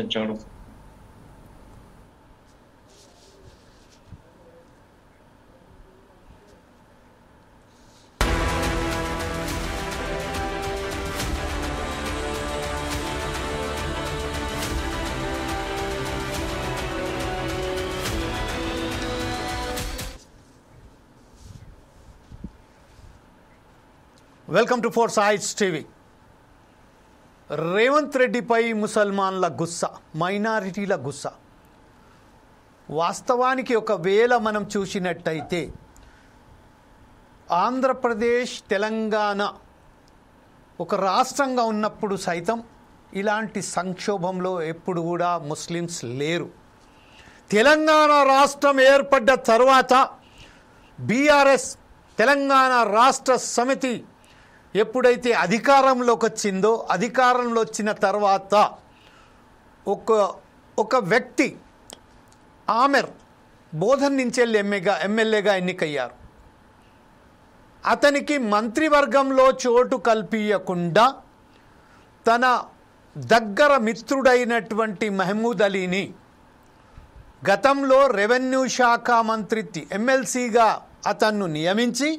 వచ్చాడు. Welcome to four sides TV. Revanth రెడ్డిపై ముసల్మాన్ల గుస్స, మైనారిటీల గుస్స. వాస్తవానికి ఒకవేళ మనం చూసినట్టయితే ఆంధ్రప్రదేశ్ తెలంగాణ ఒక రాష్ట్రంగా ఉన్నప్పుడు సైతం ఇలాంటి సంక్షోభంలో ఎప్పుడు కూడా ముస్లిమ్స్ లేరు. తెలంగాణ రాష్ట్రం ఏర్పడ్డ తర్వాత బీఆర్ఎస్ తెలంగాణ రాష్ట్ర సమితి ఎప్పుడైతే అధికారంలోకి వచ్చిందో, అధికారంలో వచ్చిన తర్వాత ఒక వ్యక్తి ఆమెర్ బోధన్ నుంచి వెళ్ళి ఎమ్మెల్యేగా ఎన్నికయ్యారు. అతనికి మంత్రివర్గంలో చోటు కల్పించకుండా తన దగ్గర మిత్రుడైనటువంటి మహమూద్ అలీని గతంలో రెవెన్యూ శాఖ మంత్రి ఎమ్మెల్సీగా అతన్ను నియమించి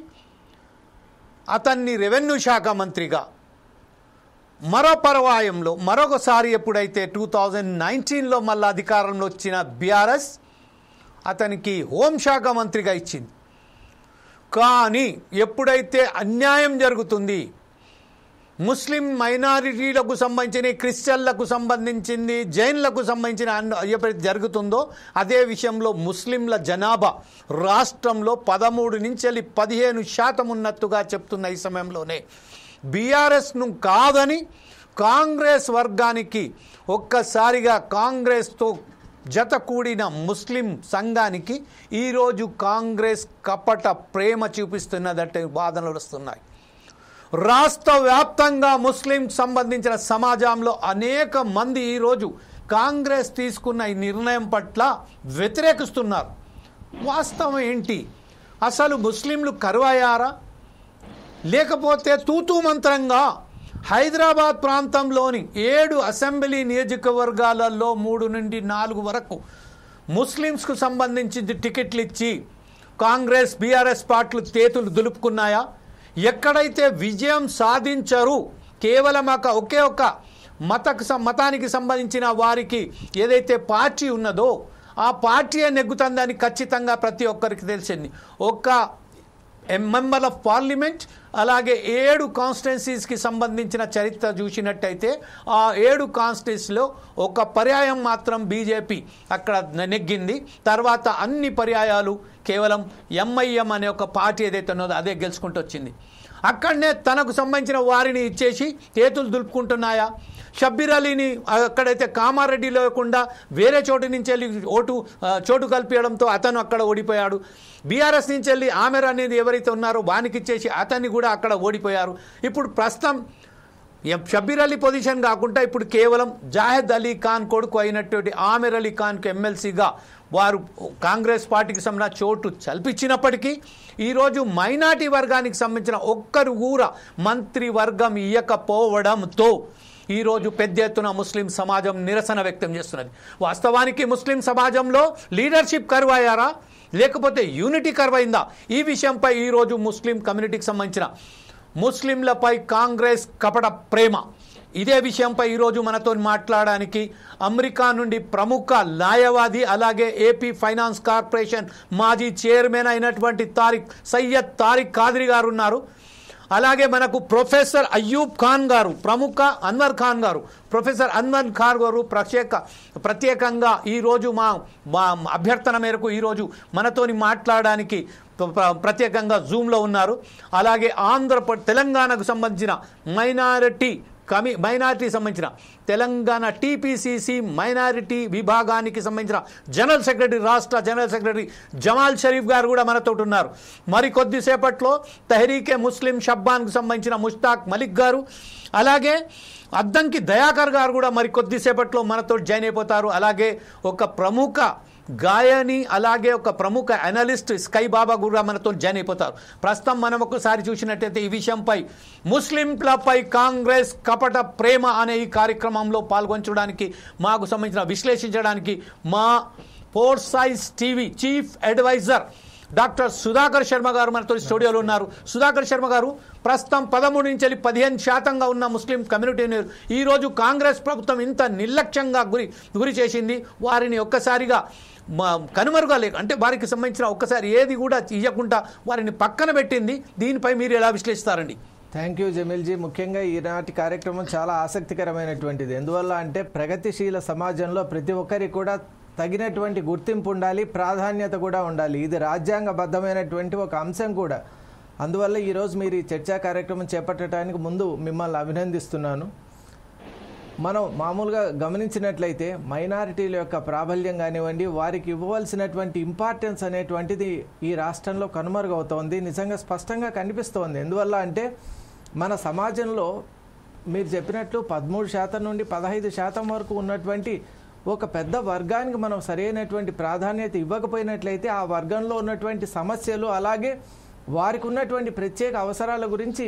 అతన్ని రెవెన్యూ శాఖ మంత్రిగా మరో పర్వాయంలో మరొకసారి ఎప్పుడైతే 2019లో మళ్ళీ అధికారంలో వచ్చిన బీఆర్ఎస్ అతనికి హోంశాఖ మంత్రిగా ఇచ్చింది. కానీ ఎప్పుడైతే అన్యాయం జరుగుతుంది, ముస్లిం మైనారిటీలకు సంబంధించిన, క్రిస్టియన్లకు సంబంధించింది, జైన్లకు సంబంధించిన ఎప్పుడైతే జరుగుతుందో అదే విషయంలో ముస్లింల జనాభా రాష్ట్రంలో 13 నుంచి 15% ఉన్నట్టుగా చెప్తున్న ఈ సమయంలోనే బీఆర్ఎస్ను కాదని కాంగ్రెస్ వర్గానికి ఒక్కసారిగా కాంగ్రెస్తో జత కూడిన ముస్లిం సంఘానికి ఈరోజు కాంగ్రెస్ కపట ప్రేమ చూపిస్తున్నదంటే వాదనలు వస్తున్నాయి. రాష్ట్ర వ్యాప్తంగా ముస్లిం సంబంధించిన సమాజంలో అనేక మంది ఈరోజు కాంగ్రెస్ తీసుకున్న ఈ నిర్ణయం పట్ల వ్యతిరేకిస్తున్నారు. వాస్తవం ఏంటి? అసలు ముస్లింలు కరువయ్యారా, లేకపోతే తూతూ మంత్రంగా హైదరాబాద్ ప్రాంతంలోని 7 అసెంబ్లీ నియోజకవర్గాలలో 3 నుండి 4 వరకు ముస్లిమ్స్కు సంబంధించి టికెట్లు ఇచ్చి కాంగ్రెస్ బీఆర్ఎస్ పార్టీలు చేతులు దులుపుకున్నాయా? ఎక్కడైతే విజయం సాధించరు, కేవలం ఒకే ఒక మతానికి సంబంధించిన వారికి ఏదైతే పార్టీ ఉన్నదో ఆ పార్టీయే నెగ్గుతుందని ఖచ్చితంగా ప్రతి ఒక్కరికి తెలిసింది. ఒక మెంబర్ ఆఫ్ పార్లమెంట్ అలాగే 7 కాన్స్టిట్యున్సీస్కి సంబంధించిన చరిత్ర చూసినట్టయితే ఆ 7 కాన్స్టిట్యున్సీలో ఒక పర్యాయం మాత్రం బీజేపీ అక్కడ నెగ్గింది. తర్వాత అన్ని పర్యాయాలు కేవలం ఎంఐఎం అనే ఒక పార్టీ ఏదైతే ఉన్నదో అదే గెలుచుకుంటూ వచ్చింది. అక్కడనే తనకు సంబంధించిన వారిని ఇచ్చేసి చేతులు దులుపుకుంటున్నాయా? షబ్బీర్ అలీని అక్కడైతే కామారెడ్డి లేకుండా వేరే చోటు నుంచి వెళ్ళి చోటు కల్పించడంతో అతను అక్కడ ఓడిపోయాడు. బీఆర్ఎస్ నుంచి వెళ్ళి ఆమెర్ అనేది ఎవరైతే ఉన్నారో వానికి ఇచ్చేసి అతన్ని కూడా అక్కడ ఓడిపోయారు. ఇప్పుడు ప్రస్తుతం షబ్బీర్ అలీ పొజిషన్ కాకుండా ఇప్పుడు కేవలం జాహెద్ అలీ ఖాన్ కొడుకు అయినటువంటి ఆమెర్ అలీ ఖాన్కు ఎమ్మెల్సీగా వారు కాంగ్రెస్ పార్టీకి సంబంధించిన చోటు కల్పించినప్పటికీ ఈరోజు మైనార్టీ వర్గానికి సంబంధించిన ఒక్కరు కూడా మంత్రివర్గం ఇవ్వకపోవడంతో ఈరోజు పెద్ద ఎత్తున ముస్లిం సమాజం నిరసన వ్యక్తం చేస్తున్నది. వాస్తవానికి ముస్లిం సమాజంలో లీడర్షిప్ కరువయ్యారా, లేకపోతే యూనిటీ కరువైందా? ఈ విషయంపై ఈరోజు ముస్లిం కమ్యూనిటీకి సంబంధించిన ముస్లింలపై కాంగ్రెస్ కపట ప్రేమ, ఇదే విషయంపై ఈరోజు మనతో మాట్లాడడానికి అమెరికా నుండి ప్రముఖ న్యాయవాది అలాగే ఏపీ ఫైనాన్స్ కార్పొరేషన్ మాజీ చైర్మన్ అయినటువంటి సయ్యద్ తారిక్ ఖాద్రీ గారు ఉన్నారు. అలాగే మనకు ప్రొఫెసర్ అయ్యూబ్ ఖాన్ గారు, ప్రముఖ అన్వర్ ఖాన్ గారు, ప్రొఫెసర్ అన్వర్ ఖాన్ గారు ప్రత్యేకంగా ఈరోజు మా అభ్యర్థన మేరకు ఈరోజు మనతోని మాట్లాడడానికి ప్రత్యేకంగా జూమ్లో ఉన్నారు. అలాగే తెలంగాణకు సంబంధించిన మైనారిటీ సంబంధించిన తెలంగాణ టీపీసీసీ మైనారిటీ విభాగానికి సంబంధించిన రాష్ట్ర జనరల్ సెక్రటరీ జమాల్ షరీఫ్ గారు కూడా మనతో ఉన్నారు. మరి కొద్దిసేపట్లో తెహరీకే ముస్లిం షబ్బాన్కు సంబంధించిన ముష్తాక్ మలిక్ గారు, అలాగే అద్దంకి దయాకర్ గారు కూడా మరి కొద్దిసేపట్లో మనతో జాయిన్ అయిపోతారు. అలాగే ఒక ప్రముఖ గాయని అలాగే ఒక ప్రముఖ అనలిస్ట్ స్కై బాబా కూడా మనతో జాయిన్ అయిపోతారు. ప్రస్తుతం మనం ఒకసారి చూసినట్టయితే ఈ విషయంపై ముస్లింలపై కాంగ్రెస్ కపట ప్రేమ అనే ఈ కార్యక్రమంలో పాల్గొనడానికి మాకు సంబంధించిన విశ్లేషించడానికి మా foresight TV chief advisor doctor Sudhakar Sharma garu మనతో స్టూడియోలో ఉన్నారు. సుధాకర్ శర్మ గారు, ప్రస్తుతం 13 నుంచి 15% ఉన్న ముస్లిం కమ్యూనిటీని ఈరోజు కాంగ్రెస్ ప్రభుత్వం ఇంత నిర్లక్ష్యంగా గురి చేసింది. వారిని ఒక్కసారిగా కనుమరుగా అంటే వారికి సంబంధించిన ఒక్కసారి ఏది కూడా ఇవ్వకుండా వారిని పక్కన పెట్టింది. దీనిపై మీరు ఎలా విశ్లేషిస్తారండి? Thank you జమీల్జీ. ముఖ్యంగా ఈనాటి కార్యక్రమం చాలా ఆసక్తికరమైనటువంటిది. ఎందువల్ల అంటే ప్రగతిశీల సమాజంలో ప్రతి ఒక్కరికి కూడా తగినటువంటి గుర్తింపు ఉండాలి, ప్రాధాన్యత కూడా ఉండాలి. ఇది రాజ్యాంగబద్ధమైనటువంటి ఒక అంశం కూడా. అందువల్ల ఈరోజు మీరు ఈ చర్చా కార్యక్రమం చేపట్టడానికి ముందు మిమ్మల్ని అభినందిస్తున్నాను. మనం మామూలుగా గమనించినట్లయితే మైనారిటీల యొక్క ప్రాబల్యం కానివ్వండి, వారికి ఇవ్వవలసినటువంటి ఇంపార్టెన్స్ అనేటువంటిది ఈ రాష్ట్రంలో కనుమరుగవుతోంది. నిజంగా స్పష్టంగా కనిపిస్తోంది. ఎందువల్ల అంటే మన సమాజంలో మీరు చెప్పినట్లు 13% నుండి 15% వరకు ఉన్నటువంటి ఒక పెద్ద వర్గానికి మనం సరైనటువంటి ప్రాధాన్యత ఇవ్వకపోయినట్లయితే ఆ వర్గంలో ఉన్నటువంటి సమస్యలు, అలాగే వారికి ఉన్నటువంటి ప్రత్యేక అవసరాల గురించి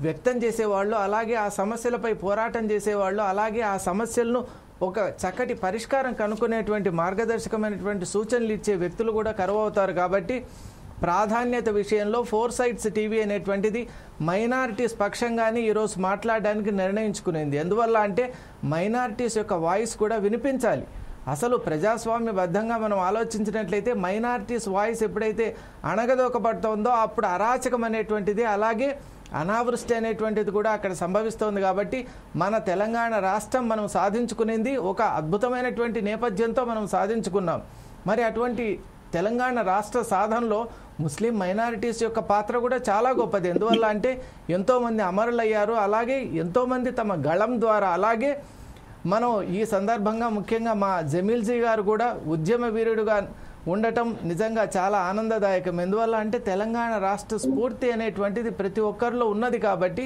వ్యక్తం చేసేవాళ్ళు, అలాగే ఆ సమస్యలపై పోరాటం చేసేవాళ్ళు, అలాగే ఆ సమస్యలను ఒక చక్కటి పరిష్కారం కనుక్కునేటువంటి మార్గదర్శకమైనటువంటి సూచనలు ఇచ్చే వ్యక్తులు కూడా కరువవుతారు. కాబట్టి ప్రాధాన్యత విషయంలో ఫోర్సైట్స్ టీవీ అనేటువంటిది మైనారిటీస్ పక్షంగానే ఈరోజు మాట్లాడడానికి నిర్ణయించుకునేది. ఎందువల్ల అంటే మైనారిటీస్ యొక్క వాయిస్ కూడా వినిపించాలి. అసలు ప్రజాస్వామ్యబద్ధంగా మనం ఆలోచించినట్లయితే మైనారిటీస్ వాయిస్ ఎప్పుడైతే అణగదొక్కబడుతుందో అప్పుడు అరాచకం అనేటువంటిది, అలాగే అనావృష్టి అనేటువంటిది కూడా అక్కడ సంభవిస్తోంది. కాబట్టి మన తెలంగాణ రాష్ట్రం మనం సాధించుకునేది ఒక అద్భుతమైనటువంటి నేపథ్యంతో మనం సాధించుకున్నాం. మరి అటువంటి తెలంగాణ రాష్ట్ర సాధనలో ముస్లిం మైనారిటీస్ యొక్క పాత్ర కూడా చాలా గొప్పది. ఎందువల్ల అంటే ఎంతోమంది అమరులయ్యారు, అలాగే ఎంతోమంది తమ గళం ద్వారా, అలాగే మనం ఈ సందర్భంగా ముఖ్యంగా మా జమీల్జీ గారు కూడా ఉద్యమ వీరుడుగా ఉండటం నిజంగా చాలా ఆనందదాయకం. ఎందువల్ల అంటే తెలంగాణ రాష్ట్ర స్ఫూర్తి అనేటువంటిది ప్రతి ఒక్కరిలో ఉన్నది. కాబట్టి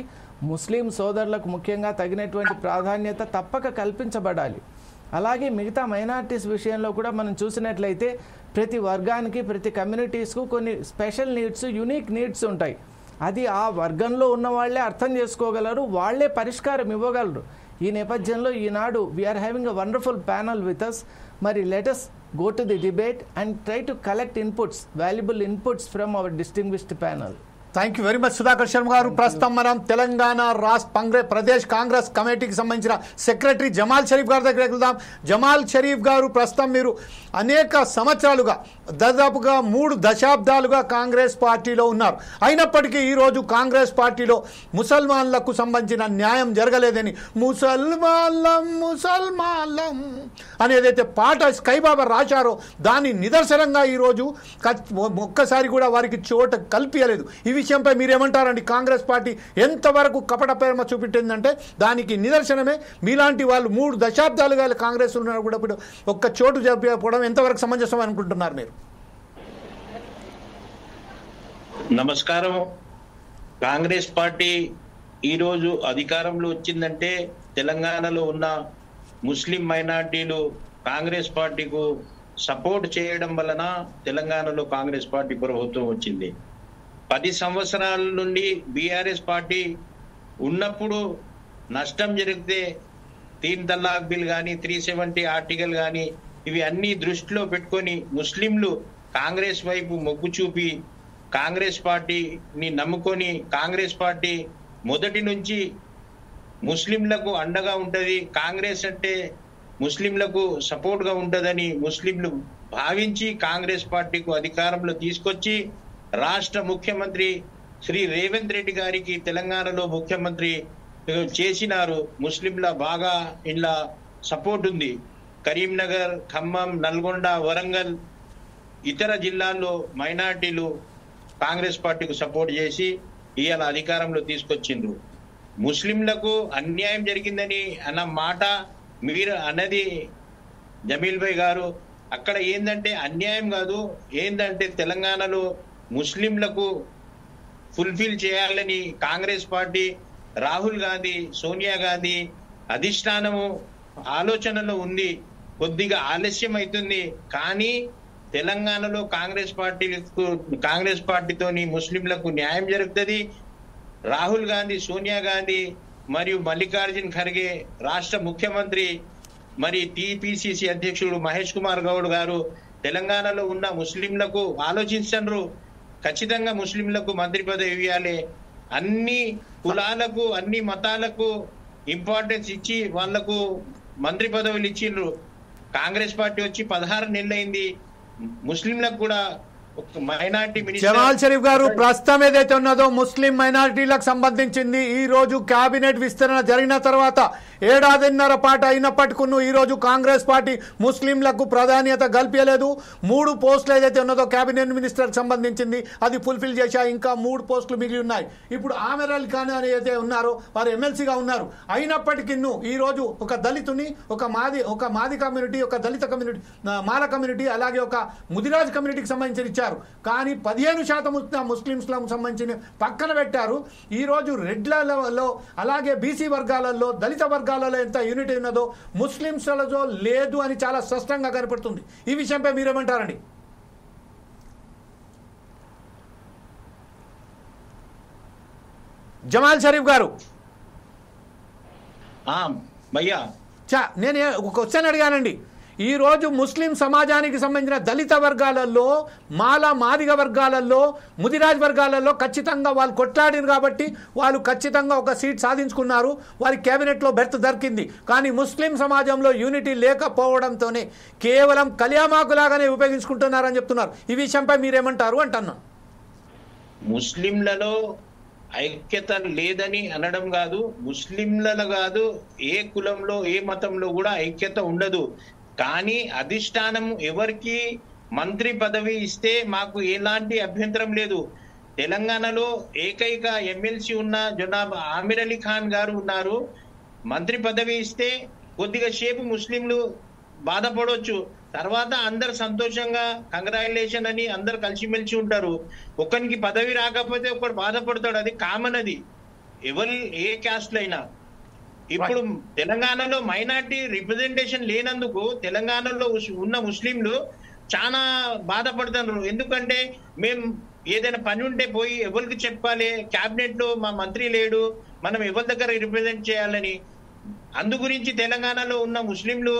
ముస్లిం సోదరులకు ముఖ్యంగా తగినటువంటి ప్రాధాన్యత తప్పక కల్పించబడాలి. అలాగే మిగతా మైనారిటీస్ విషయంలో కూడా మనం చూసినట్లయితే ప్రతి వర్గానికి, ప్రతి కమ్యూనిటీస్కు కొన్ని స్పెషల్ నీడ్స్, యూనిక్ నీడ్స్ ఉంటాయి. అది ఆ వర్గంలో ఉన్న వాళ్ళే అర్థం చేసుకోగలరు, వాళ్ళే పరిష్కారం ఇవ్వగలరు. ఈ నేపథ్యంలో Eenadu we are having a wonderful panel with us. మరి let us go to the debate and try to collect inputs, valuable inputs from our distinguished panel. Thank you very much Sudhakar Sharma గారు. ప్రస్తుతం మనం తెలంగాణ ప్రదేశ్ కాంగ్రెస్ కమిటీకి సంబంధించిన సెక్రటరీ జమాల్ షరీఫ్ గారి దగ్గరికి వెళ్దాం. జమాల్ షరీఫ్ గారు, ప్రస్తుతం మీరు అనేక సంవత్సరాలుగా, దాదాపుగా 3 దశాబ్దాలుగా కాంగ్రెస్ పార్టీలో ఉన్నారు. అయినప్పటికీ ఈరోజు కాంగ్రెస్ పార్టీలో ముసల్మాన్లకు సంబంధించిన న్యాయం జరగలేదని ముసల్మాన్లం అనేదైతే పాట స్కైబాబా రాశారో దాని నిదర్శనంగా ఈరోజు ఒక్కసారి కూడా వారికి చోట కల్పించలేదు. ఈ విషయంపై మీరేమంటారండి? కాంగ్రెస్ పార్టీ ఎంతవరకు కపట ప్రేమ చూపెట్టిందంటే దానికి నిదర్శనమే. మీలాంటి వాళ్ళు 3 దశాబ్దాలుగా కాంగ్రెస్ ఉన్నారు కూడా ఒక్క చోటు చెప్పకపోవడం ఎంతవరకు సమంజసం అనుకుంటున్నారు మీరు? నమస్కారం. కాంగ్రెస్ పార్టీ ఈరోజు అధికారంలో వచ్చిందంటే తెలంగాణలో ఉన్న ముస్లిం మైనార్టీలు కాంగ్రెస్ పార్టీకు సపోర్ట్ చేయడం వలన తెలంగాణలో కాంగ్రెస్ పార్టీ ప్రభుత్వం వచ్చింది. 10 సంవత్సరాల నుండి బీఆర్ఎస్ పార్టీ ఉన్నప్పుడు నష్టం జరిగితే 3 తలాక్ బిల్ కానీ, 370 ఆర్టికల్ కానీ, ఇవి అన్ని దృష్టిలో పెట్టుకొని ముస్లింలు కాంగ్రెస్ వైపు మొగ్గు చూపి కాంగ్రెస్ పార్టీని నమ్ముకొని కాంగ్రెస్ పార్టీ మొదటి నుంచి ముస్లింలకు అండగా ఉంటది, కాంగ్రెస్ అంటే ముస్లింలకు సపోర్ట్ గా ఉంటదని ముస్లింలు భావించి కాంగ్రెస్ పార్టీకు అధికారంలో తీసుకొచ్చి రాష్ట్ర ముఖ్యమంత్రి శ్రీ రేవంత్ రెడ్డి గారికి తెలంగాణలో ముఖ్యమంత్రి చేసినారు. ముస్లింల బాగా ఇలా సపోర్ట్ ఉంది. కరీంనగర్, ఖమ్మం, నల్గొండ, వరంగల్, ఇతర జిల్లాల్లో మైనార్టీలు కాంగ్రెస్ పార్టీకి సపోర్ట్ చేసి ఇవాళ అధికారంలో తీసుకొచ్చిండ్రు. ముస్లింలకు అన్యాయం జరిగిందని అన్న మాట మీరు అన్నది జమీల్ భాయ్ గారు. అక్కడ ఏందంటే అన్యాయం కాదు, ఏందంటే తెలంగాణలో ముస్లింలకు ఫుల్ఫిల్ చేయాలని కాంగ్రెస్ పార్టీ, రాహుల్ గాంధీ, సోనియా గాంధీ అధిష్టానము ఆలోచనలో ఉంది. కొద్దిగా ఆలస్యం అవుతుంది. కానీ తెలంగాణలో కాంగ్రెస్ పార్టీతోని ముస్లింలకు న్యాయం జరుగుతుంది. రాహుల్ గాంధీ, సోనియా గాంధీ మరియు మల్లికార్జున్ ఖర్గే రాష్ట్ర ముఖ్యమంత్రి, మరి టిపిసిసి అధ్యక్షుడు మహేష్ కుమార్ గౌడ్ గారు తెలంగాణలో ఉన్న ముస్లింలకు ఆలోచించండ్రు. ఖచ్చితంగా ముస్లింలకు మంత్రి పదవి ఇవ్వాలి. అన్ని కులాలకు, అన్ని మతాలకు ఇంపార్టెన్స్ ఇచ్చి వాళ్లకు మంత్రి పదవులు ఇచ్చిండ్రు. కాంగ్రెస్ పార్టీ వచ్చి 16 నెలలైంది. ముస్లింలకు కూడా ఒక మైనారిటీ జమాల్ షరీఫ్ గారు, ప్రస్తుతం ఏదైతే ఉన్నదో ముస్లిం మైనారిటీలకు సంబంధించింది ఈ రోజు కేబినెట్ విస్తరణ జరిగిన తర్వాత 1.5 ఏళ్ల పాటు అయినప్పటికీ ఈ రోజు కాంగ్రెస్ పార్టీ ముస్లింలకు ప్రాధాన్యత కల్పించలేదు. 3 పోస్టులు ఏదైతే ఉన్నదో కేబినెట్ మినిస్టర్ సంబంధించింది అది ఫుల్ఫిల్ చేశా. ఇంకా 3 పోస్టులు మిగిలి ఉన్నాయి. ఇప్పుడు ఆమెర్ అలీ ఖాన్ అయితే ఉన్నారో వారు ఎమ్మెల్సీగా ఉన్నారు. అయినప్పటికీ ఈ రోజు ఒక దళితుని, ఒక మాది కమ్యూనిటీ, ఒక దళిత కమ్యూనిటీ, మాల కమ్యూనిటీ, అలాగే ఒక ముదిరాజ్ కమ్యూనిటీకి సంబంధించిన కానీ 15% ముస్లింస్లకు సంబంధించిన పక్కన పెట్టారు. ఈ రోజు రెడ్లలో, అలాగే బీసీ వర్గాలలో, దళిత వర్గాలలో ఎంత యూనిటీ ఉన్నదో ముస్లింస్లలో లేదు అని చాలా స్పష్టంగా కనపడుతుంది. ఈ విషయంపై మీరేమంటారండి? జమాల్ షరీఫ్ గారు, నేను ఒక క్వశ్చన్ అడిగానండి. ఈ రోజు ముస్లిం సమాజానికి సంబంధించిన దళిత వర్గాలలో, మాదిగ వర్గాలలో, ముదిరాజ్ వర్గాలలో ఖచ్చితంగా వాళ్ళు కొట్లాడిరు కాబట్టి వాళ్ళు ఖచ్చితంగా ఒక సీట్ సాధించుకున్నారు. వారి కేబినెట్లో బెర్త్ దొరికింది. కానీ ముస్లిం సమాజంలో యూనిటీ లేకపోవడంతోనే కేవలం కలియామాకులాగానే ఉపయోగించుకుంటున్నారని చెప్తున్నారు. ఈ విషయంపై మీరేమంటారు అంటున్నా. ముస్లింలలో ఐక్యత లేదని అనడం కాదు, ముస్లింలలో కాదు, ఏ కులంలో, ఏ మతంలో కూడా ఐక్యత ఉండదు. కానీ అధిష్టానం ఎవరికి మంత్రి పదవి ఇస్తే మాకు ఎలాంటి అభ్యంతరం లేదు. తెలంగాణలో ఏకైక ఎమ్మెల్సీ ఉన్న జనాబ్ ఆమిర్ అలీ ఖాన్ గారు ఉన్నారు. మంత్రి పదవి ఇస్తే కొద్దిగా సేపు ముస్లింలు బాధపడవచ్చు, తర్వాత అందరు సంతోషంగా కంగ్రాచులేషన్ అని అందరు కలిసిమెలిసి ఉంటారు. ఒకరికి పదవి రాకపోతే ఒకడు బాధపడతాడు, అది కామన్. అది ఎవరు ఏ క్యాస్ట్ అయినా. ఇప్పుడు తెలంగాణలో మైనార్టీ రిప్రజెంటేషన్ లేనందుకు తెలంగాణలో ఉన్న ముస్లింలు చాలా బాధపడుతున్నారు. ఎందుకంటే మేము ఏదైనా పని ఉంటే పోయి ఎవరికి చెప్పాలి, క్యాబినెట్ లో మా మంత్రి లేడు, మనం ఎవరి దగ్గర రిప్రజెంట్ చేయాలని. అందు గురించి తెలంగాణలో ఉన్న ముస్లింలు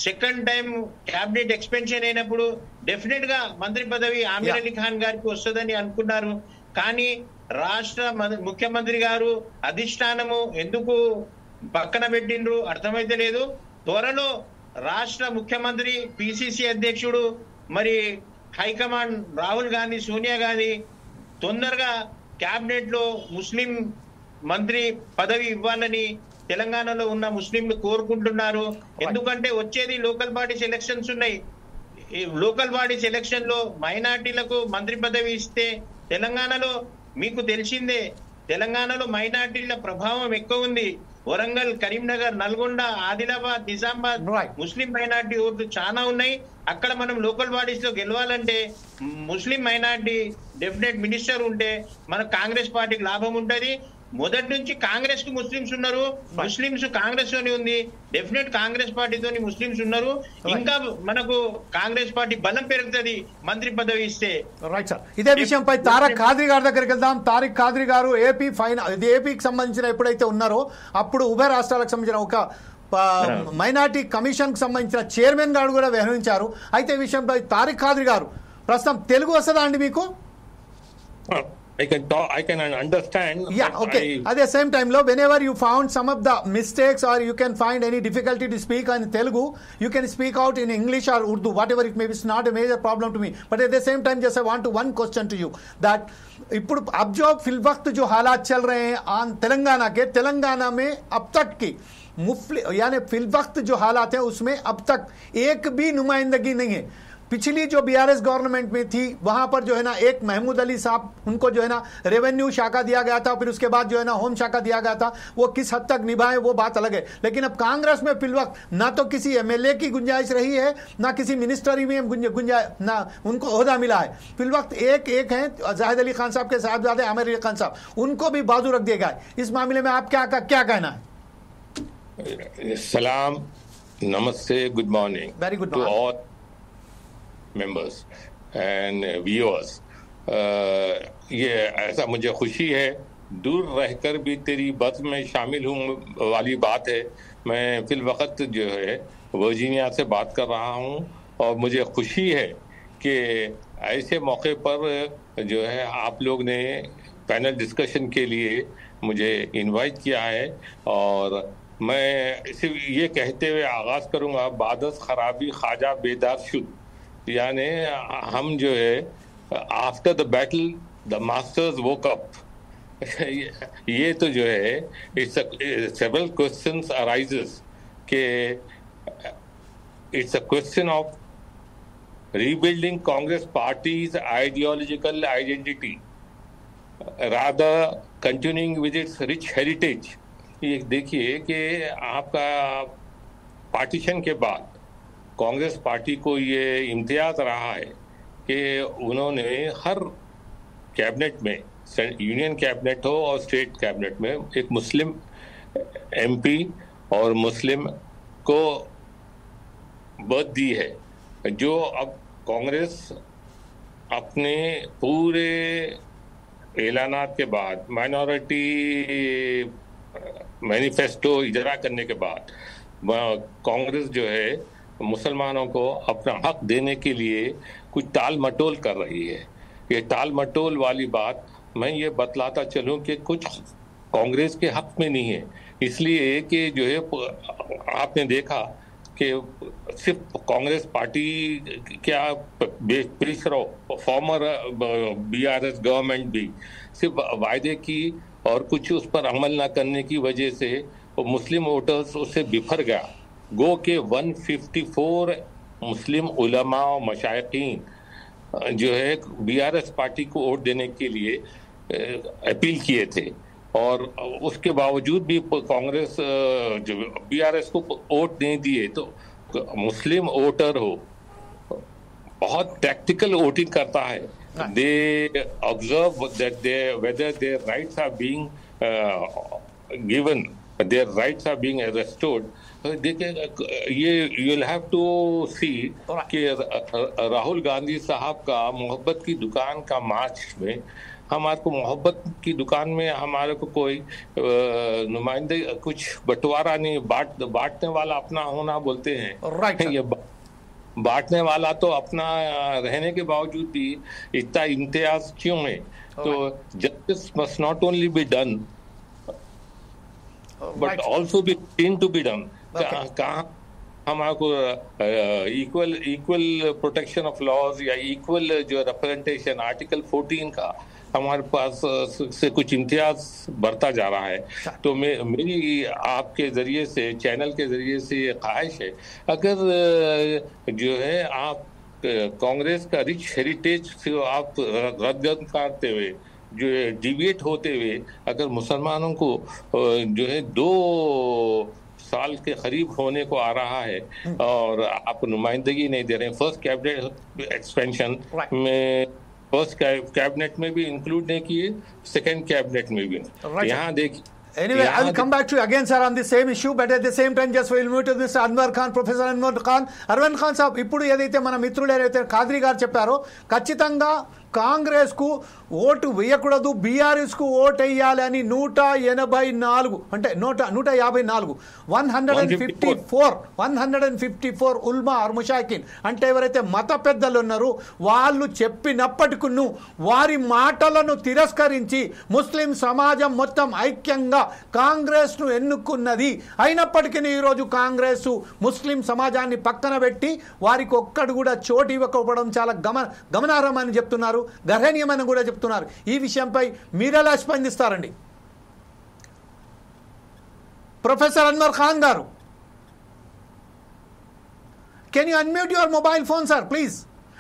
సెకండ్ టైం క్యాబినెట్ ఎక్స్పెన్షన్ అయినప్పుడు డెఫినెట్ గా మంత్రి పదవి ఆమిర్ అలీ ఖాన్ గారికి వస్తుందని అనుకున్నారు. కానీ రాష్ట్ర ముఖ్యమంత్రి గారు అధిష్టానము ఎందుకు పక్కన పెట్టిండ్రు అర్థమైతే లేదు. త్వరలో రాష్ట్ర ముఖ్యమంత్రి, పిసిసి అధ్యక్షుడు, మరి హైకమాండ్ రాహుల్ గాంధీ, సోనియా గాంధీ తొందరగా క్యాబినెట్ లో ముస్లిం మంత్రి పదవి ఇవ్వాలని తెలంగాణలో ఉన్న ముస్లింలు కోరుకుంటున్నారు. ఎందుకంటే వచ్చేది లోకల్ బాడీస్ ఎలక్షన్స్ ఉన్నాయి. ఈ లోకల్ బాడీస్ ఎలక్షన్ లో మైనార్టీలకు మంత్రి పదవి ఇస్తే తెలంగాణలో మీకు తెలిసిందే, తెలంగాణలో మైనార్టీల ప్రభావం ఎక్కువ ఉంది. వరంగల్, కరీంనగర్, నల్గొండ, ఆదిలాబాద్, నిజామాబాద్ ముస్లిం మైనార్టీ ఓట్లు చాలా ఉన్నాయి. అక్కడ మనం లోకల్ బాడీస్ లో గెలవాలంటే ముస్లిం మైనార్టీ డెఫినెట్ మినిస్టర్ ఉంటే మనకు కాంగ్రెస్ పార్టీకి లాభం ఉంటది. మొదటి నుంచి కాంగ్రెస్ కు ముస్లింస్ ఉన్నారు, ముస్లింస్ కాంగ్రెస్ తోని ఉంది. డెఫినెట్ కాంగ్రెస్ పార్టీతోని ముస్లింస్ ఉన్నారు. ఇంకా మనకు కాంగ్రెస్ పార్టీ బలం పెరుగుతుంది మంత్రి పదవి ఇస్తే. రైట్ సార్, ఇదే విషయంపై తారక్ ఖాద్రీ గారి దగ్గరికి వెళ్దాం. తారక్ ఖాద్రీ గారు ఏపీకి సంబంధించిన ఎప్పుడైతే ఉన్నారో అప్పుడు ఉభయ రాష్ట్రాలకు సంబంధించిన ఒక మైనార్టీ కమిషన్ కి సంబంధించిన చైర్మన్ గారు కూడా వ్యవహరించారు. అయితే ఈ విషయంపై తారక్ ఖాద్రీ గారు, ప్రస్తుతం తెలుగు వస్తుందా అండి మీకు? I can understand. Yeah, okay. At the same time, whenever you found some of the mistakes or you can find any difficulty to speak in Telugu, you can speak out in English or Urdu, whatever it may be. It's not a major problem to me. But at the same time, just I want to one question to you that ఇప్పుడు अब जो fill वक्त जो हालात चल रहे हैं आन तेलंगाना में अब तक की यानी फिल वक्त जो हालात है उसमें अब तक एक भी नुमाइंदगी नहीं है. पिछली जो बीआरएस गवर्नमेंट में थी वहां पर जो है ना एक महमूद अली साहब, उनको जो है ना रेवेन्यू शाखा दिया गया था, फिर उसके बाद जो है ना होम शाखा दिया गया था. वो किस हद तक निभाए वो बात अलग है. लेकिन अब कांग्रेस में फिल वक्त ना तो किसी एमएलए की गुंजाइश रही है, ना किसी मिनिस्ट्री में गुंजाइश, ना उनको ओहदा मिला है. फिल वक्त एक है जाहिद अली खान साहब के साहबजादे आमिर अली खान साहब, उनको भी बाजू रख दिया गया है. इस मामले में आप क्या कहना है? सलाम. Namaste, good morning. Very good to morning. all members and viewers. ये ऐसा मुझे खुशी है, दूर रहकर भी तेरी बज़्म में शामिल हूँ वाली बात है। मैं फिल वक्त जो है वर्जीनिया से बात कर रहा हूँ और मुझे खुशी है कि ऐसे मौके पर जो है आप लोग ने पैनल डिस्कशन के लिए मुझे इनवाइट किया है। और मैं सिर्फ ये कहते हुए आगाज़ करूँगा, बादस खराबी ख्वाजा बेदार शुद, यानी हम जो है after the battle the masters woke up. ये तो जो है इट्स सेवरल क्वेश्चंस अराइजेस के it's a question of rebuilding Congress party's ideological identity rather continuing with its rich heritage। ये देखिए कि आपका पार्टीशन के बाद कांग्रेस पार्टी को ये इम्तियाज रहा है कि उन्होंने हर कैबिनेट में, यूनियन कैबिनेट हो और स्टेट कैबिनेट में, एक मुस्लिम एमपी और मुस्लिम को बर्थ दी है, जो अब कांग्रेस अपने पूरे ऐलानात के बाद, माइनॉरिटी मैनिफेस्टो इजरा करने के बाद, कांग्रेस जो है मुसलमानों को अपना हक देने के लिए कुछ टाल मटोल कर रही है। ये टाल मटोल वाली बात मैं ये बतलाता चलूं कि कुछ कांग्रेस के हक में नहीं है, इसलिए कि जो है आपने देखा कि सिर्फ कांग्रेस पार्टी क्या फॉर्मर बीआरएस गवर्नमेंट भी सिर्फ वायदे की और कुछ उस पर अमल ना करने की वजह से मुस्लिम वोटर्स उससे बिफर गया। गो के 154 मुस्लिम उलमा और मशाइखीन जो है बीआरएस पार्टी को वोट देने के लिए अपील किए थे, और उसके बावजूद भी कांग्रेस जो बीआरएस को वोट नहीं दिए। तो मुस्लिम वोटर हो बहुत टैक्टिकल वोटिंग करता है, they observe that they whether their rights are being given, their rights are being restored. देखिए ये you will have to see कि राहुल गांधी साहब का मोहब्बत की दुकान का मार्च में, हमारे को मोहब्बत की दुकान में हमारे को कोई नुमाइंदे कुछ बंटवारा नहीं, बांटने वाला अपना होना बोलते हैं। राइट। ये बांटने वाला तो अपना रहने के बावजूद भी इतना इम्तियाज क्यों है? तो justice must not only be done but also be seen to be done. कहाँ हमारे को इक्वल प्रोटेक्शन ऑफ लॉज या इक्वल जो रिप्रेजेंटेशन आर्टिकल 14 का हमारे पास से कुछ इम्तियाज बढ़ता जा रहा है। तो मेरी आपके जरिए से, चैनल के जरिए से ये ख्वाहिश है, अगर जो है आप कांग्रेस का रिच हेरिटेज से आप रद्द करते हुए, जो डिविएट होते हुए, अगर मुसलमानों को जो है 2 साल के करीब होने को आ रहा है और आप नुमाइंदगी नहीं दे रहे हैं, फर्स्ट कैबिनेट एक्सपेंशन में फर्स्ट कैबिनेट में भी इंक्लूड नहीं किए, सेकंड कैबिनेट में भी नहीं। यहाँ देखिए, Anyway, I will come back to you again, sir, on the same issue, but at the same time, just we'll move to Mr. Anwar Khan, Professor Anwar Khan. Arvind Khan సాబ్, ఇప్పుడు ఏదైతే మన మిత్రులు ఏదైతే ఖాద్రి గారు చెప్పారో, ఖచ్చితంగా కాంగ్రెస్ కు ఓటు వేయకూడదు, బీఆర్ఎస్ కు ఓటు వేయాలి అని 184 అంటే 154 154 ఉల్మా ఆర్ ముషాకిన్ అంటే ఎవరైతే మత పెద్దలు ఉన్నారో వాళ్ళు చెప్పినప్పటికీ వారి మాటలను తిరస్కరించి ముస్లిం సమాజం మొత్తం ఐక్యంగా కాంగ్రెస్ ను ఎన్నుకున్నది. అయినప్పటికీ ఈరోజు కాంగ్రెస్ ముస్లిం సమాజాన్ని పక్కన పెట్టి వారికి ఒక్కడు కూడా చోటు ఇవ్వకపోవడం చాలా గమనార్హమని చెప్తున్నారు, గర్హనీయమని కూడా చెప్తున్నారు. ఈ విషయంపై మీరెలా స్పందిస్తారండి? ప్రొఫెసర్ అన్వర్ ఖాన్ గారు, can you unmute your mobile phone sir please?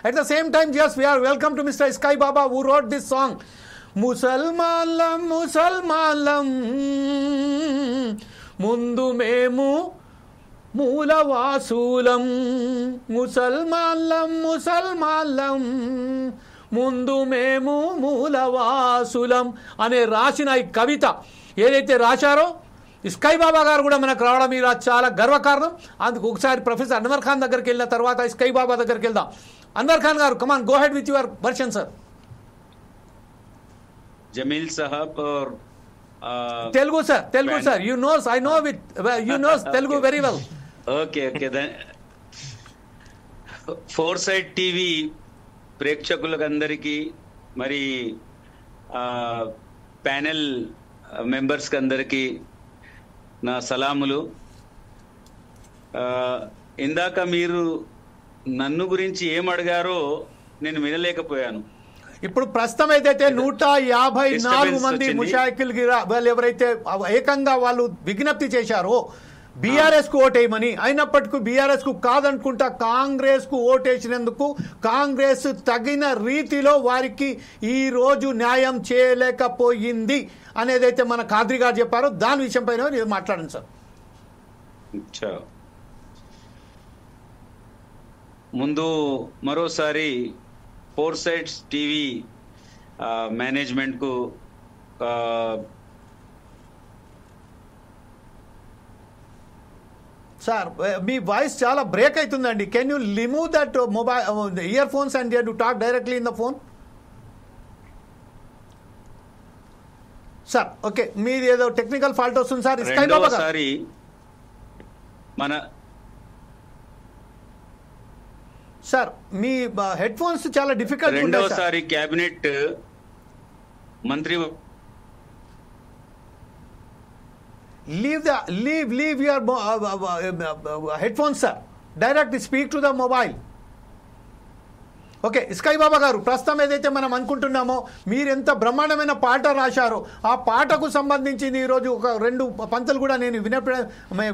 At the same time, just we are welcome to Mr. Sky Baba who wrote this song. ముసల్మాన్లం ముసల్మాన్లం ముందు మేము మూలవాసులం, ముసల్మాన్లం ముసల్మాన్లం ముందు మేము మూలవాసులం అనే రాసిన ఈ కవిత ఏదైతే రాశారో స్కై బాబా గారు కూడా మనకు రావడం ఇలా చాలా గర్వకారణం. అందుకు ఒకసారి ప్రొఫెసర్ అన్వర్ ఖాన్ దగ్గరికి వెళ్ళిన తర్వాత స్కై బాబా దగ్గరికి వెళ్దాం. Anwar Khan garu, come on, go ahead with your version sir. Jameel sahab और Telugu sir, you knows, I know it, you knows Telugu very well. Okay then foresight TV ప్రేక్షకులకు అందరికీ, మరి ప్యానెల్ మెంబర్స్కి అందరికీ నా సలాములు. ఇందాక మీరు నన్ను గురించి ఏం అడిగారో నేను వినలేకపోయాను. ఇప్పుడు ప్రస్తుతం ఏదైతే 154 మంది ముషాయికిల్ వాళ్ళు ఎవరైతే ఏకంగా వాళ్ళు విజ్ఞప్తి చేశారో బీఆర్ఎస్ కు ఓటేయమని, అయినప్పటికీ బీఆర్ఎస్ కు కాదనుకుంటా కాంగ్రెస్ కు ఓటేసినందుకు కాంగ్రెస్ తగిన రీతిలో వారికి ఈ రోజు న్యాయం చేయలేకపోయింది అనేదైతే మన ఖాద్రి గారు చెప్పారో దాని విషయం పైన మాట్లాడండి సార్. ముందు మరోసారి ఫోర్సైట్స్ టీవీ మేనేజ్మెంట్ కు సార్ మీ వాయిస్ చాలా బ్రేక్ అవుతుందండి. Can you remove that mobile ear phones and to talk directly in the phone? Sir okay, మీది ఏదో టెక్నికల్ ఫాల్ట్ వస్తుంది సార్. రెండోసారి మన సార్ మీ హెడ్ ఫోన్స్ చాలా డిఫికల్ట్. రెండోసారి కేబినెట్ మంత్రి leave your headphones sir, direct speak to the mobile. Okay, Sky Baba garu, ప్రస్తుతం ఏదైతే మనం అనుకుంటున్నామో మీరు ఎంత బ్రహ్మాండమైన పాట రాశారో ఆ పాటకు సంబంధించింది ఈరోజు ఒక 2 పంతులు కూడా నేను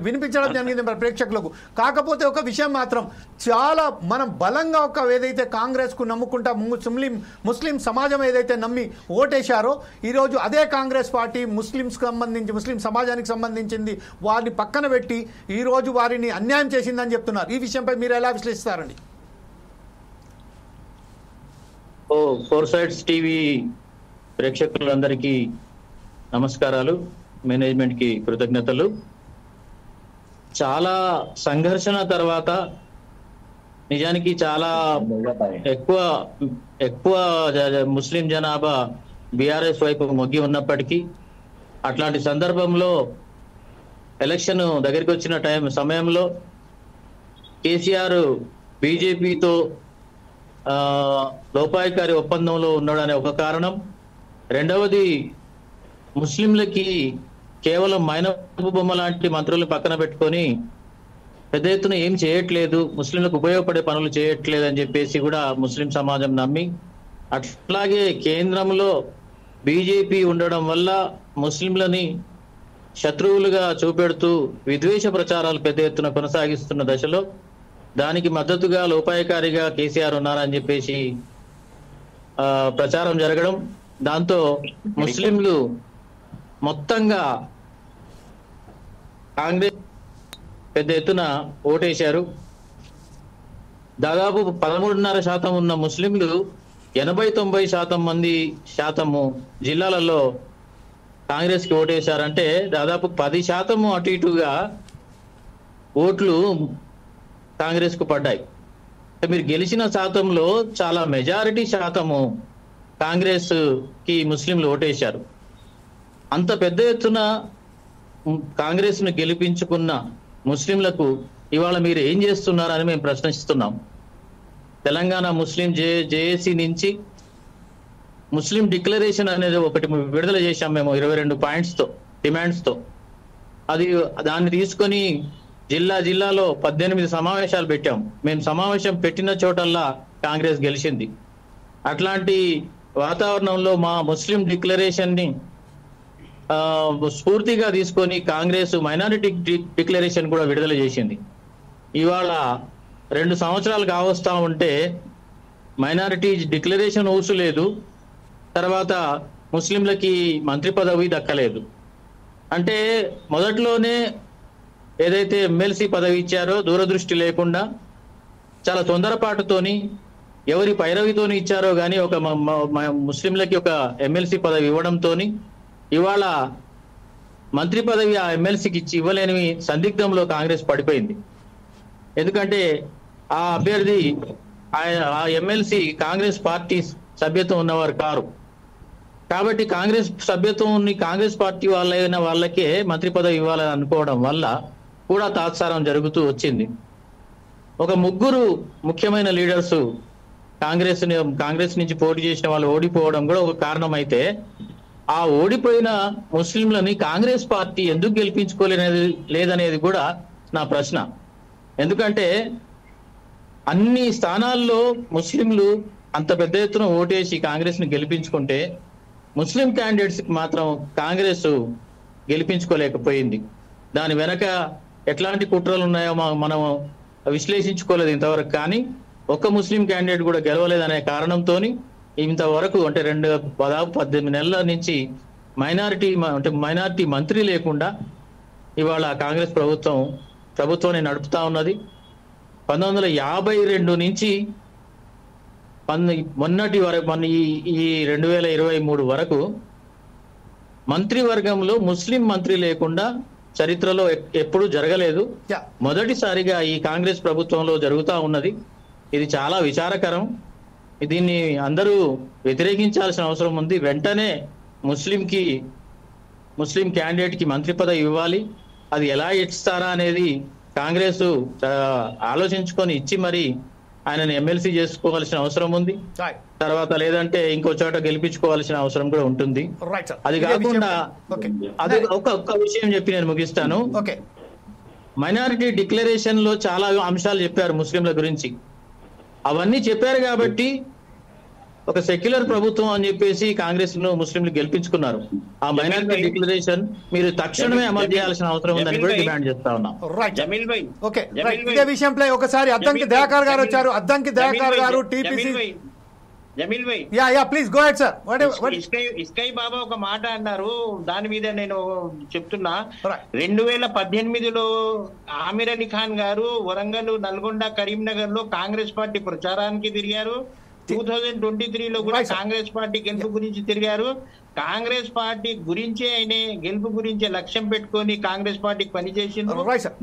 వినిపించడం జరిగింది మన ప్రేక్షకులకు. కాకపోతే ఒక విషయం మాత్రం, చాలా మనం బలంగా ఒక ఏదైతే కాంగ్రెస్కు నమ్ముకుంటా ముస్లిం సమాజం ఏదైతే నమ్మి ఓటేశారో ఈరోజు అదే కాంగ్రెస్ పార్టీ ముస్లిం సమాజానికి సంబంధించింది వారిని పక్కన పెట్టి ఈరోజు వారిని అన్యాయం చేసిందని చెప్తున్నారు. ఈ విషయంపై మీరు ఎలా విశ్లేషిస్తారండి? ఫోర్సైట్స్ టీవీ ప్రేక్షకులందరికీ నమస్కారాలు, మేనేజ్మెంట్ కి కృతజ్ఞతలు. చాలా సంఘర్షణ తర్వాత నిజానికి చాలా ఎక్కువ ముస్లిం జనాభా బీఆర్ఎస్ వైపు మొగ్గి ఉన్నప్పటికీ అట్లాంటి సందర్భంలో ఎలక్షన్ దగ్గరికి వచ్చిన సమయంలో కేసీఆర్ బీజేపీతో లోపాయకారి ఒప్పందంలో ఉన్నాడనే ఒక కారణం. రెండవది, ముస్లింలకి కేవలం మైనపు బొమ్మ లాంటి మంత్రులను పక్కన పెట్టుకొని పెద్ద ఎత్తున ఏం చేయట్లేదు, ముస్లింలకు ఉపయోగపడే పనులు చేయట్లేదు అని చెప్పేసి కూడా ముస్లిం సమాజం నమ్మి, అట్లాగే కేంద్రంలో బీజేపీ ఉండడం వల్ల ముస్లింలని శత్రువులుగా చూపెడుతూ విద్వేష ప్రచారాలు పెద్ద ఎత్తున కొనసాగిస్తున్న దశలో దానికి మద్దతుగా లోపాయకారిగా కేసీఆర్ ఉన్నారని చెప్పేసి ప్రచారం జరగడం, దాంతో ముస్లింలు మొత్తంగా కాంగ్రెస్ పెద్ద ఎత్తున ఓటేశారు. దాదాపు 13.5% ఉన్న ముస్లింలు 80-90% శాతము జిల్లాలలో కాంగ్రెస్ కి ఓటేశారంటే దాదాపు 10% అటు ఇటుగా ఓట్లు కాంగ్రెస్ కు పడ్డాయి. మీరు గెలిచిన శాతంలో చాలా మెజారిటీ శాతము కాంగ్రెస్ కి ముస్లింలు ఓటేశారు. అంత పెద్ద ఎత్తున కాంగ్రెస్ ను గెలిపించుకున్న ముస్లింలకు ఇవాళ మీరు ఏం చేస్తున్నారని మేము ప్రశ్నిస్తున్నాం. తెలంగాణ ముస్లిం జేఏసీ నుంచి ముస్లిం డిక్లరేషన్ అనేది ఒకటి విడుదల చేశాం మేము 22 పాయింట్స్తో, డిమాండ్స్తో. దాన్ని తీసుకొని జిల్లాలో 18 సమావేశాలు పెట్టాం. మేము సమావేశం పెట్టిన చోటల్లా కాంగ్రెస్ గెలిచింది. అట్లాంటి వాతావరణంలో మా ముస్లిం డిక్లరేషన్ ని స్ఫూర్తిగా తీసుకొని కాంగ్రెస్ మైనారిటీ డిక్లరేషన్ కూడా విడుదల చేసింది. ఇవాళ 2 సంవత్సరాలు కావస్తా ఉంటే మైనారిటీ డిక్లరేషన్ ఊసు లేదు, తర్వాత ముస్లింలకి మంత్రి పదవి దక్కలేదు. అంటే మొదట్లోనే ఏదైతే ఎమ్మెల్సీ పదవి ఇచ్చారో దూరదృష్టి లేకుండా చాలా తొందరపాటుతోని ఎవరి పైరవితోని ఇచ్చారో గానీ ఒక ముస్లింలకి ఒక ఎమ్మెల్సీ పదవి ఇవ్వడంతోని ఇవాళ మంత్రి పదవి ఆ ఎమ్మెల్సీకి ఇవ్వలేని సందిగ్ధంలో కాంగ్రెస్ పడిపోయింది. ఎందుకంటే ఆ అభ్యర్థి ఆ ఎమ్మెల్సీ కాంగ్రెస్ పార్టీ సభ్యత్వం ఉన్నవారు కారు. కాబట్టి కాంగ్రెస్ సభ్యత్వం కాంగ్రెస్ పార్టీ వాళ్ళకే మంత్రి పదవి ఇవ్వాలని అనుకోవడం వల్ల కూడా తాత్సారం జరుగుతూ వచ్చింది. ఒక ముగ్గురు ముఖ్యమైన లీడర్స్ కాంగ్రెస్ నుంచి పోటీ చేసిన వాళ్ళు ఓడిపోవడం కూడా ఒక కారణం అయితే, ఆ ఓడిపోయిన ముస్లింలని కాంగ్రెస్ పార్టీ ఎందుకు లేదనేది కూడా నా ప్రశ్న. ఎందుకంటే అన్ని స్థానాల్లో ముస్లింలు అంత పెద్ద ఎత్తున ఓటేసి కాంగ్రెస్ ని గెలిపించుకుంటే ముస్లిం క్యాండిడేట్స్ కి మాత్రం కాంగ్రెస్ గెలిపించుకోలేకపోయింది. దాని వెనక ఎట్లాంటి కుట్రలు ఉన్నాయో మనం విశ్లేషించుకోలేదు ఇంతవరకు. కానీ ఒక్క ముస్లిం క్యాండిడేట్ కూడా గెలవలేదనే కారణంతో ఇంతవరకు అంటే 18 నెలల నుంచి మైనారిటీ మంత్రి లేకుండా ఇవాళ కాంగ్రెస్ ప్రభుత్వాన్ని నడుపుతా ఉన్నది. 1952 నుంచి మొన్నటి వరకు ఈ 2023 వరకు మంత్రివర్గంలో ముస్లిం మంత్రి లేకుండా చరిత్రలో ఎప్పుడూ జరగలేదు. మొదటిసారిగా ఈ కాంగ్రెస్ ప్రభుత్వంలో జరుగుతూ ఉన్నది. ఇది చాలా విచారకరం. దీన్ని అందరూ వ్యతిరేకించాల్సిన అవసరం ఉంది. వెంటనే ముస్లిం క్యాండిడేట్ కి మంత్రి పదవి ఇవ్వాలి. అది ఎలా ఇస్తారా అనేది కాంగ్రెస్ ఆలోచించుకొని ఇచ్చి మరి ఆయనను ఎమ్మెల్సీ చేసుకోవాల్సిన అవసరం ఉంది. తర్వాత లేదంటే ఇంకో చోట గెలిపించుకోవాల్సిన అవసరం కూడా ఉంటుంది. అది కాకుండా అది ఒక్క విషయం చెప్పి నేను ముగిస్తాను. మైనారిటీ డిక్లరేషన్ లో చాలా అంశాలు చెప్పారు ముస్లింల గురించి. అవన్నీ చెప్పారు కాబట్టి ఒక సెక్యులర్ ప్రభుత్వం అని చెప్పేసి కాంగ్రెస్ ను ముస్లింలు గెలిపించుకున్నారు. ఆ మైనారిటీ డిక్లరేషన్ మీరు తక్షణమే అమలు చేయాల్సిన అవసరం ఉందని కూడా డిమాండ్ చేస్తా ఉన్నాం. ఇదే విషయంపై ఒకసారి అద్దంకి దయాకర్ గారు వచ్చారు. Addanki Dayakar garu TPC. Jameel bhai, please go ahead sir. Sky Baba ఒక మాట అన్నారు, దాని మీద నేను చెప్తున్నా. 2018లో ఆమిర్ అలీ ఖాన్ గారు వరంగల్, నల్గొండ, కరీంనగర్ లో కాంగ్రెస్ పార్టీ ప్రచారానికి తిరిగారు. 2023లో కూడా కాంగ్రెస్ పార్టీ గెలుపు గురించి తిరిగారు. కాంగ్రెస్ పార్టీ గురించే ఆయన గెలుపు గురించే లక్ష్యం పెట్టుకొని కాంగ్రెస్ పార్టీకి పనిచేసింది.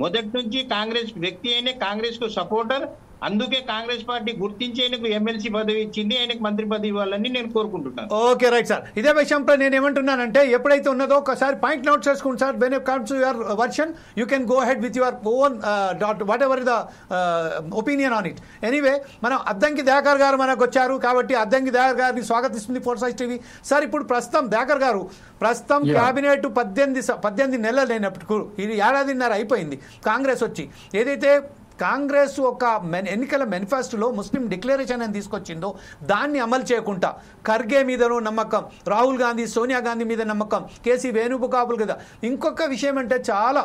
మొదటి నుంచి కాంగ్రెస్ వ్యక్తి అయినా కాంగ్రెస్ కు సపోర్టర్. అందుకే కాంగ్రెస్ పార్టీ గుర్తించి ఆయనకు ఎమ్మెల్సీ పదవి ఇచ్చింది, ఆయనకు మంత్రి పదవి ఇవ్వాలని నేను కోరుకుంటున్నాను. Okay right sir. ఇదే విషయంపై నేను ఏమంటున్నానంటే ఎప్పుడైతే ఉన్నదో ఒకసారి పాయింట్ నోట్ చేసుకోండి sir. When it comes to your version you can go ahead with your own what ever the opinion on it. Anyway మనం అద్దంకి దయాకర్ గారు మనకు వచ్చారు కాబట్టి అద్దంకి దయాకర్ గారిని స్వాగతిస్తుంది ఫోర్సైజ్ టీవీ. సార్ ఇప్పుడు ప్రస్తుతం దయాకర్ గారు క్యాబినెట్ 18 నెలలు లేనప్పుడు ఇది ఏడాదిన్నర అయిపోయింది కాంగ్రెస్ వచ్చి. ఏదైతే కాంగ్రెస్ ఒక ఎన్నికల మేనిఫెస్టోలో ముస్లిం డిక్లరేషన్ అని తీసుకొచ్చిందో దాన్ని అమలు చేయకుండా ఖర్గే మీదనో నమ్మకం, రాహుల్ గాంధీ, సోనియా గాంధీ మీద నమ్మకం, కేసీ వేణుగోపాల్ కదా. ఇంకొక విషయం అంటే చాలా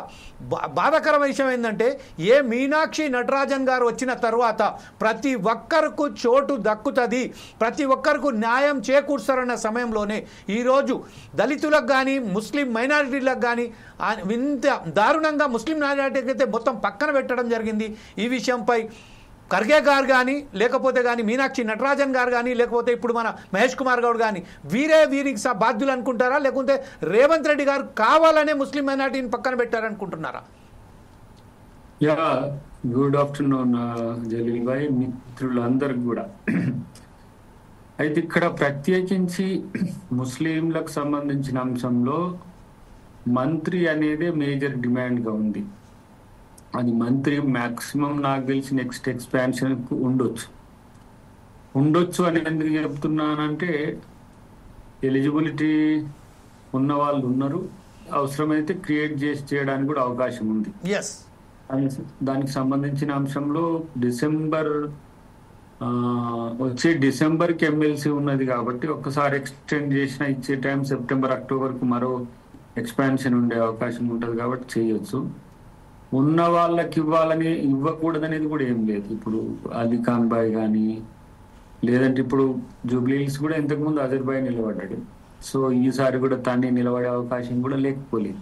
బాధాకరమైన విషయం ఏంటంటే మీనాక్షి నటరాజన్ గారు వచ్చిన తర్వాత ప్రతి ఒక్కరికి చోటు దక్కుతుంది, ప్రతి ఒక్కరికి న్యాయం చేకూరుస్తారన్న సమయంలోనే ఈరోజు దళితులకు కానీ ముస్లిం మైనారిటీలకు కానీ ఇంత దారుణంగా ముస్లిం మైనారిటీకి అయితే మొత్తం పక్కన పెట్టడం జరిగింది. ఈ విషయంపై ఖర్గే గారు కానీ లేకపోతే కానీ మీనాక్షి నటరాజన్ గారు కానీ లేకపోతే ఇప్పుడు మన మహేష్ కుమార్ గౌడ్ కానీ వీరికి బాధ్యులు అనుకుంటారా, లేకుంటే రేవంత్ రెడ్డి గారు కావాలనే ముస్లిం మైనారిటీని పక్కన పెట్టారనుకుంటున్నారా? గుడ్ ఆఫ్టర్నూన్ జలీల్ భాయ్, మిత్రులందరికి కూడా. అయితే ఇక్కడ ప్రత్యేకించి ముస్లింలకు సంబంధించిన అంశంలో మంత్రి అనేది మేజర్ డిమాండ్గా ఉంది. అది మంత్రి మ్యాక్సిమం నాకు తెలిసి నెక్స్ట్ ఎక్స్పాన్షన్ ఉండొచ్చు అని ఎందుకు చెప్తున్నానంటే ఎలిజిబిలిటీ ఉన్న వాళ్ళు ఉన్నారు, అవసరమైతే క్రియేట్ చేయడానికి కూడా అవకాశం ఉంది. దానికి సంబంధించిన అంశంలో డిసెంబర్కి ఎమ్మెల్సీ ఉన్నది కాబట్టి ఒక్కసారి ఎక్స్టెండ్ చేసిన ఇచ్చే టైం సెప్టెంబర్, అక్టోబర్కు మరో ఎక్స్పాన్షన్ ఉండే అవకాశం ఉంటుంది కాబట్టి చేయొచ్చు. ఉన్న వాళ్ళకి ఇవ్వకూడదనేది కూడా ఏం లేదు. ఇప్పుడు అలీ ఖాన్ బాయ్ కానీ లేదంటే ఇప్పుడు జూబ్లీహిల్స్ కూడా ఇంతకుముందు అజర్ బాయ్ నిలబడ్డాడు. సో ఈసారి కూడా తన్ని నిలబడే అవకాశం కూడా లేకపోలేదు.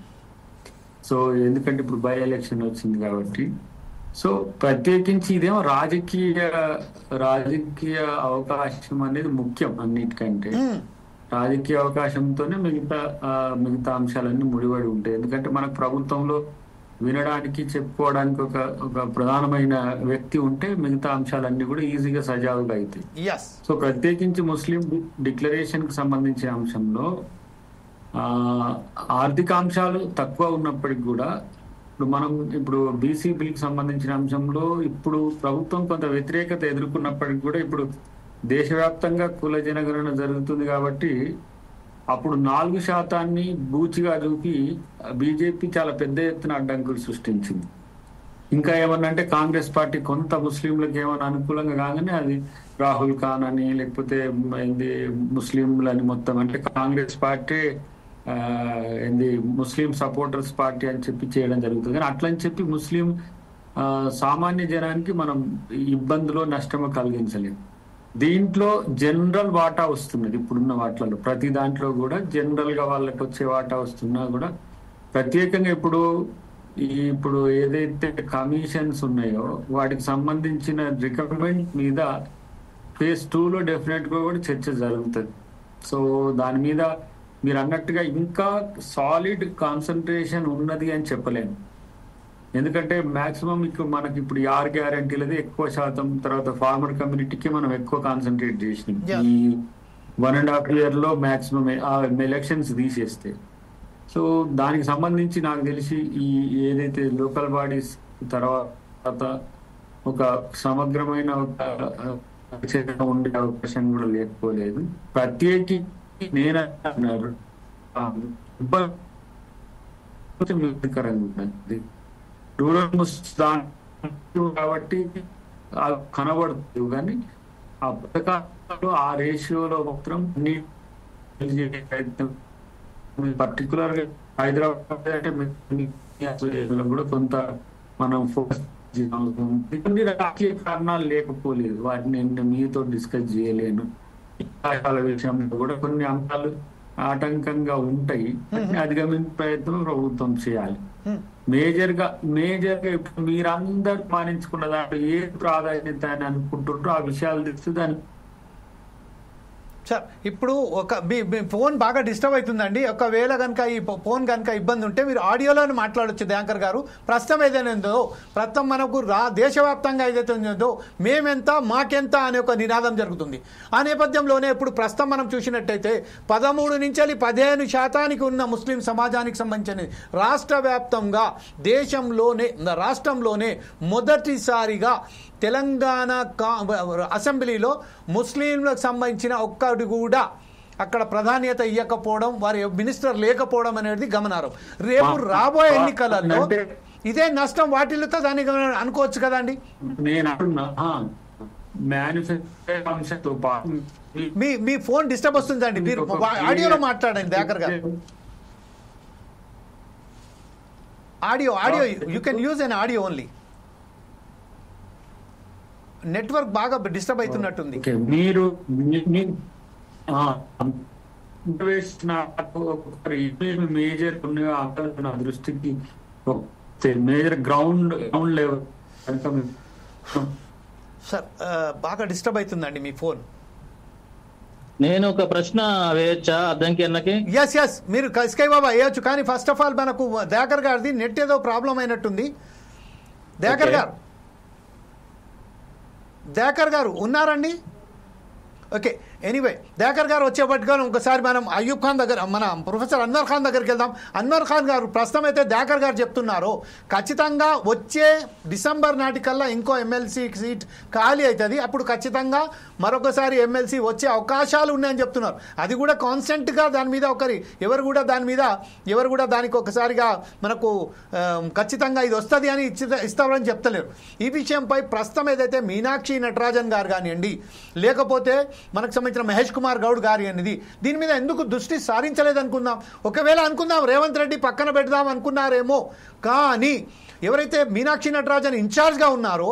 సో ఎందుకంటే ఇప్పుడు బై ఎలక్షన్ వచ్చింది కాబట్టి. సో ప్రత్యేకించి ఇదేమో రాజకీయ అవకాశం అనేది ముఖ్యం అన్నిటికంటే. రాజకీయ అవకాశంతోనే మిగతా అంశాలన్నీ ముడిపడి ఉంటాయి. ఎందుకంటే మనకు ప్రభుత్వంలో వినడానికి చెప్పుకోవడానికి ఒక ప్రధానమైన వ్యక్తి ఉంటే మిగతా అంశాలన్నీ కూడా ఈజీగా సజావుగా అవుతాయి. సో ప్రత్యేకించి ముస్లిం డిక్లరేషన్ కి సంబంధించిన అంశంలో ఆర్థిక అంశాలు తక్కువ ఉన్నప్పటికీ కూడా ఇప్పుడు బీసీ బిల్కి సంబంధించిన అంశంలో ఇప్పుడు ప్రభుత్వం కొంత వ్యతిరేకత ఎదుర్కొన్నప్పటికీ కూడా ఇప్పుడు దేశవ్యాప్తంగా కుల జనగణన జరుగుతుంది కాబట్టి అప్పుడు 4% బూచిగా చూపి బీజేపీ చాలా పెద్ద ఎత్తున అడ్డంకులు సృష్టించింది. ఇంకా ఏమన్నా అంటే కాంగ్రెస్ పార్టీ కొంత ముస్లింలకు ఏమన్నా అనుకూలంగా కాగానే అది రాహుల్ ఖాన్ అని లేకపోతే ముస్లింలని మొత్తం అంటే Congress party Muslim supporters party అని చెప్పి చేయడం జరుగుతుంది. కానీ అట్లని చెప్పి ముస్లిం సామాన్య జనానికి మనం ఇబ్బందులు నష్టము కలిగించలేము. దీంట్లో జనరల్ వాటా వస్తున్నది. ఇప్పుడున్న వాటిలలో ప్రతి దాంట్లో కూడా జనరల్ గా వాళ్ళకి వచ్చే వాటా వస్తున్నా కూడా ప్రత్యేకంగా ఇప్పుడు ఏదైతే కమిషన్స్ ఉన్నాయో వాటికి సంబంధించిన రికమెండ్ మీద ఫేజ్ 2లో డెఫినెట్ గా కూడా చర్చ జరుగుతుంది. సో దాని మీద మీరు అన్నట్టుగా ఇంకా సాలిడ్ కాన్సన్ట్రేషన్ ఉన్నది అని చెప్పలేము. ఎందుకంటే మాక్సిమం మనకి ఇప్పుడు 6 గ్యారంటీలది ఎక్కువ శాతం తర్వాత ఫార్మర్ కమ్యూనిటీకి మనం ఎక్కువ కాన్సన్ట్రేట్ చేసినాం ఈ 1.5 year లో మాక్సిమం ఎలక్షన్స్ తీసేస్తే. సో దానికి సంబంధించి నాకు తెలిసి ఏదైతే లోకల్ బాడీస్ తర్వాత ఒక సమగ్రమైన ఉండే అవకాశం కూడా లేకపోలేదు. ప్రత్యేకి నేను అన్నారు రూరల్ ముస్లిం కాబట్టి కనబడుతుంది. కానీ ఆ పథకాలు ఆ రేషియోలో మాత్రం పర్టికులర్ గా హైదరాబాద్ అంటే కూడా కొంత మనం ఫోకస్ కొన్ని రాజకీయ కారణాలు లేకపోలేదు. వాటిని నేను మీతో డిస్కస్ చేయలేను. విషయంలో కూడా కొన్ని అంశాలు ఆటంకంగా ఉంటాయి. అధిగమించే ప్రయత్నం ప్రభుత్వం చేయాలి. మేజర్ గా ఇప్పుడు మీరందరూ మానించుకున్న దాంట్లో ఏ ప్రాధాన్యత అని అనుకుంటుంటారో ఆ విషయాలు తెస్తే దాన్ని సార్ ఇప్పుడు మీ ఫోన్ బాగా డిస్టర్బ్ అవుతుందండి. ఒకవేళ కనుక ఈ ఫోన్ కనుక ఇబ్బంది ఉంటే మీరు ఆడియోలోనే మాట్లాడొచ్చు యాంకర్ గారు. ప్రస్తుతం ఏదైనా ఉందో ప్రస్తుతం మనకు దేశవ్యాప్తంగా ఏదైతే ఉందో మేమెంత మాకెంత అనే ఒక నినాదం జరుగుతుంది. ఆ నేపథ్యంలోనే ఇప్పుడు ప్రస్తుతం మనం చూసినట్టయితే 13 నుంచి 15% ఉన్న ముస్లిం సమాజానికి సంబంధించిన రాష్ట్ర వ్యాప్తంగా రాష్ట్రంలోనే మొదటిసారిగా తెలంగాణ అసెంబ్లీలో ముస్లింలకు సంబంధించిన ఒక్కటి కూడా అక్కడ ప్రాధాన్యత ఇవ్వకపోవడం, వారి మినిస్టర్ లేకపోవడం అనేది గమనార్హం. రేపు రాబోయే ఎన్నికలలో ఇదే నష్టం వాటిల్లుతో దాన్ని అనుకోవచ్చు కదండి. మీ ఫోన్ డిస్టర్బ్ వస్తుందండి. మీరు ఆడియోలో మాట్లాడండి దయాకర్ గారు. Audio you can use an audio only. Network బాగా డిస్టర్బ్ అవుతున్నట్టుంది. మీరు మేజర్ నా దృష్టికి మేజర్ గ్రౌండ్ లెవెల్ సార్ బాగా డిస్టర్బ్ అవుతుందండి మీ ఫోన్. నేను ఒక ప్రశ్న వేయచ్చా అద్దంకి అన్నకి? ఎస్ మీరు కస్కై బాబా వేయచ్చు. కానీ ఫస్ట్ ఆఫ్ ఆల్ మనకు దయాకర్ గారిది నెట్ ఏదో ప్రాబ్లం అయినట్టుంది. దయాకర్ గారు ఉన్నారండి? ఓకే, ఎనీవే దయాకర్ గారు వచ్చేపట్టుగా ఒకసారి మనం అయ్యూబ్ ఖాన్ దగ్గర మన ప్రొఫెసర్ అన్వర్ ఖాన్ దగ్గరికి వెళ్దాం. అన్వర్ ఖాన్ గారు ప్రస్తుతం అయితే దయాకర్ గారు చెప్తున్నారు ఖచ్చితంగా వచ్చే డిసెంబర్ నాటికల్లా ఇంకో ఎమ్మెల్సీ సీట్ ఖాళీ అవుతుంది. అప్పుడు ఖచ్చితంగా మరొకసారి ఎమ్మెల్సీ వచ్చే అవకాశాలు ఉన్నాయని చెప్తున్నారు. అది కూడా కాన్స్టెంట్గా దాని మీద ఎవరు కూడా దానికి ఒకసారిగా మనకు ఖచ్చితంగా ఇది వస్తుంది అని ఇస్తారని చెప్తలేరు. ఈ విషయంపై ప్రస్తుతం ఏదైతే మీనాక్షి నటరాజన్ గారు కానివ్వండి, లేకపోతే మనకు సంబంధించిన మహేష్ కుమార్ గౌడ్ గారి అనేది దీని మీద ఎందుకు దృష్టి సారించలేదు అనుకుందాం. ఒకవేళ అనుకుందాం రేవంత్ రెడ్డి పక్కన పెడదాం అనుకున్నారేమో, కానీ ఎవరైతే మీనాక్షి నటరాజన్ ఇన్ఛార్జ్గా ఉన్నారో,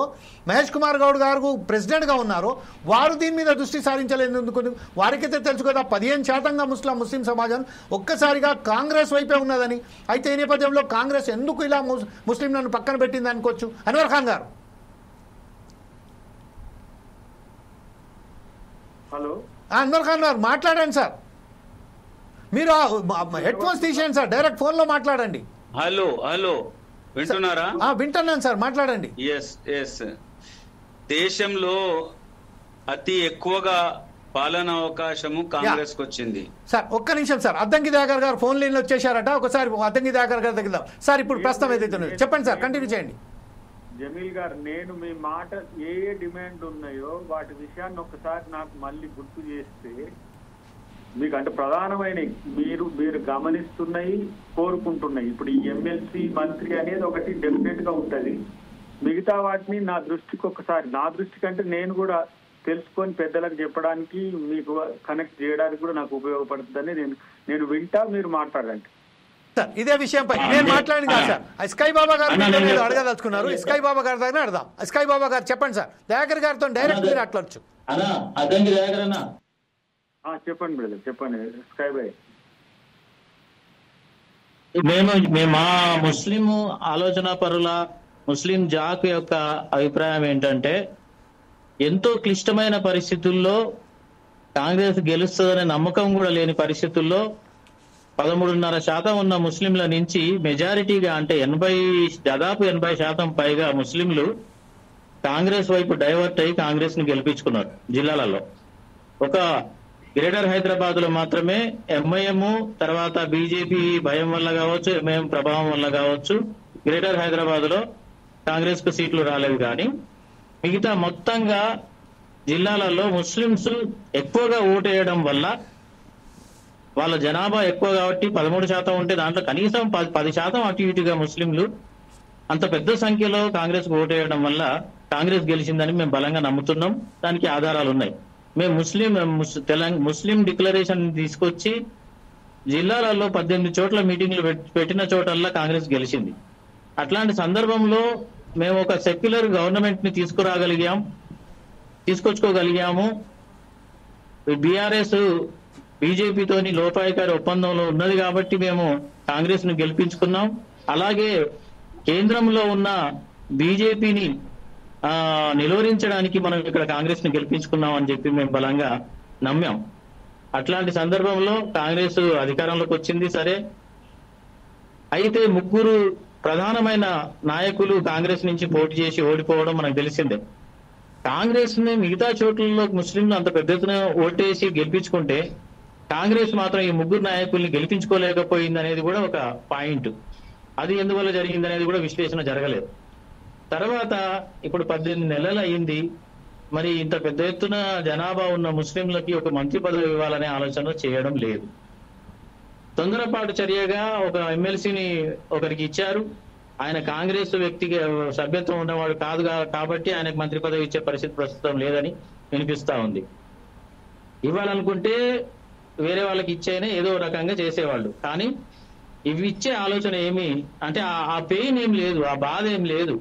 మహేష్ కుమార్ గౌడ్ గారు ప్రెసిడెంట్గా ఉన్నారో వారు దీని మీద దృష్టి సారించలేదు. ఎందుకు? వారికైతే తెలుసు కదా 15% ముస్లిం సమాజం ఒక్కసారిగా కాంగ్రెస్ వైపే ఉన్నదని. అయితే ఈ నేపథ్యంలో కాంగ్రెస్ ఎందుకు ఇలా ముస్లింలను పక్కన పెట్టింది అనుకోవచ్చు. అన్వర్ ఖాన్ గారు. హలో అన్వర్ ఖాన్ గారు మాట్లాడండి సార్. మీరు హెడ్ ఫోన్స్ తీసేయండి సార్, డైరెక్ట్ ఫోన్ లో మాట్లాడండి. హలో హలో, వింటున్నారా? వింటున్నాను సార్, మాట్లాడండి. ఎస్ దేశంలో అతి ఎక్కువగా పాలన అవకాశము కాంగ్రెస్ కు వచ్చింది. సార్ ఒక్క నిమిషం సార్, అద్దంకి దయాకర్ గారు ఫోన్ లైన్ లో వచ్చేసారట. ఒకసారి అద్దంకి దయాకర్ గారు దగ్గర సార్, ఇప్పుడు ప్రస్తుతం ఏదైతే ఉన్నది చెప్పండి సార్, కంటిన్యూ చేయండి. జమీల్ గారు, నేను మీ మాట ఏ డిమాండ్ ఉన్నాయో వాటి విషయాన్ని ఒకసారి నాకు మళ్ళీ గుర్తు చేస్తే మీకు అంటే ప్రధానమైన మీరు గమనిస్తున్నాయి, కోరుకుంటున్నాయి. ఇప్పుడు ఈ ఎమ్మెల్సీ మంత్రి అనేది ఒకటి డెఫినెట్ గా ఉంటది. మిగతా వాటిని నా దృష్టికి ఒకసారి, నా దృష్టి కంటే నేను కూడా తెలుసుకొని పెద్దలకు చెప్పడానికి, మీకు కనెక్ట్ చేయడానికి కూడా నాకు ఉపయోగపడుతుందని నేను వింటా, మీరు మాట్లాడండి సార్. ఇదే విషయంపై నేను మాట్లాడింది కాదు సార్, స్కై బాబా గారు అడగదలుచుకున్నారు. స్కై బాబా గారి దగ్గర అడదాం. స్కై బాబా గారు చెప్పండి సార్, దయాకర్ గారితో డైరెక్ట్ మీరు అట్లొచ్చు. చెప్పండి బ్రదర్, చెప్పండి స్కై బాయ్. మేము మా ముస్లిం ఆలోచన పరుల ముస్లిం జాక్ యొక్క అభిప్రాయం ఏంటంటే, ఎంతో క్లిష్టమైన పరిస్థితుల్లో కాంగ్రెస్ గెలుస్తుందనే నమ్మకం కూడా లేని పరిస్థితుల్లో 13.5% ఉన్న ముస్లింల నుంచి మెజారిటీగా అంటే దాదాపు 80% పైగా ముస్లింలు కాంగ్రెస్ వైపు డైవర్ట్ అయ్యి కాంగ్రెస్ ని గెలిపించుకున్నారు జిల్లాలలో. ఒక గ్రేటర్ హైదరాబాద్ లో మాత్రమే ఎంఐఎం తర్వాత బీజేపీ భయం వల్ల కావచ్చు, ఎంఐఎం ప్రభావం వల్ల కావచ్చు, గ్రేటర్ హైదరాబాద్ లో కాంగ్రెస్ కు సీట్లు రాలేదు. కానీ మిగతా మొత్తంగా జిల్లాలలో ముస్లింస్ ఎక్కువగా ఓటేయడం వల్ల, వాళ్ళ జనాభా ఎక్కువ కాబట్టి 13% ఉంటే దాంట్లో కనీసం 10% అటు ఇటుగా ముస్లింలు అంత పెద్ద సంఖ్యలో కాంగ్రెస్ కు ఓటేయడం వల్ల కాంగ్రెస్ గెలిచిందని మేము బలంగా నమ్ముతున్నాం. దానికి ఆధారాలు ఉన్నాయి. మేము ముస్లిం డిక్లరేషన్ తీసుకొచ్చి జిల్లాలలో 18 చోట్ల మీటింగ్లు పెట్టిన చోటల్లా కాంగ్రెస్ గెలిచింది. అట్లాంటి సందర్భంలో మేము ఒక సెక్యులర్ గవర్నమెంట్ ని తీసుకొచ్చుకోగలిగాము. బీఆర్ఎస్ బీజేపీతోని లోపాయికారి ఒప్పందంలో ఉన్నది కాబట్టి మేము కాంగ్రెస్ ను గెలిపించుకున్నాం. అలాగే కేంద్రంలో ఉన్న బీజేపీని నిలువరించడానికి మనం ఇక్కడ కాంగ్రెస్ ని గెలిపించుకున్నాం అని చెప్పి మేము బలంగా నమ్మాం. అట్లాంటి సందర్భంలో కాంగ్రెస్ అధికారంలోకి వచ్చింది. సరే, అయితే 3 ప్రధానమైన నాయకులు కాంగ్రెస్ నుంచి పోటీ చేసి ఓడిపోవడం మనకు తెలిసిందే. కాంగ్రెస్ ని మిగతా చోట్లలో ముస్లింలు అంత పెద్ద ఎత్తున ఓటేసి గెలిపించుకుంటే కాంగ్రెస్ మాత్రం ఈ 3 నాయకుల్ని గెలిపించుకోలేకపోయింది అనేది కూడా ఒక పాయింట్. అది ఎందువల్ల జరిగింది అనేది కూడా విశ్లేషణ జరగలేదు. తర్వాత ఇప్పుడు 18 నెలలు అయింది. మరి ఇంత పెద్ద ఎత్తున జనాభా ఉన్న ముస్లింలకి ఒక మంత్రి పదవి ఇవ్వాలనే ఆలోచన చేయడం లేదు. తొందరపాటు చర్యగా ఒక ఎమ్మెల్సీని ఒకరికి ఇచ్చారు. ఆయన కాంగ్రెస్ వ్యక్తికి సభ్యత్వం ఉన్నవాడు కాదు కాబట్టి ఆయనకు మంత్రి పదవి ఇచ్చే పరిస్థితి ప్రస్తుతం లేదని వినిపిస్తా ఉంది. ఇవ్వాలనుకుంటే వేరే వాళ్ళకి ఇచ్చేనే ఏదో రకంగా చేసేవాళ్ళు. కానీ ఇవి ఇచ్చే ఆలోచన ఏమి అంటే ఆ పెయిన్ ఏం లేదు, ఆ బాధ ఏం లేదు.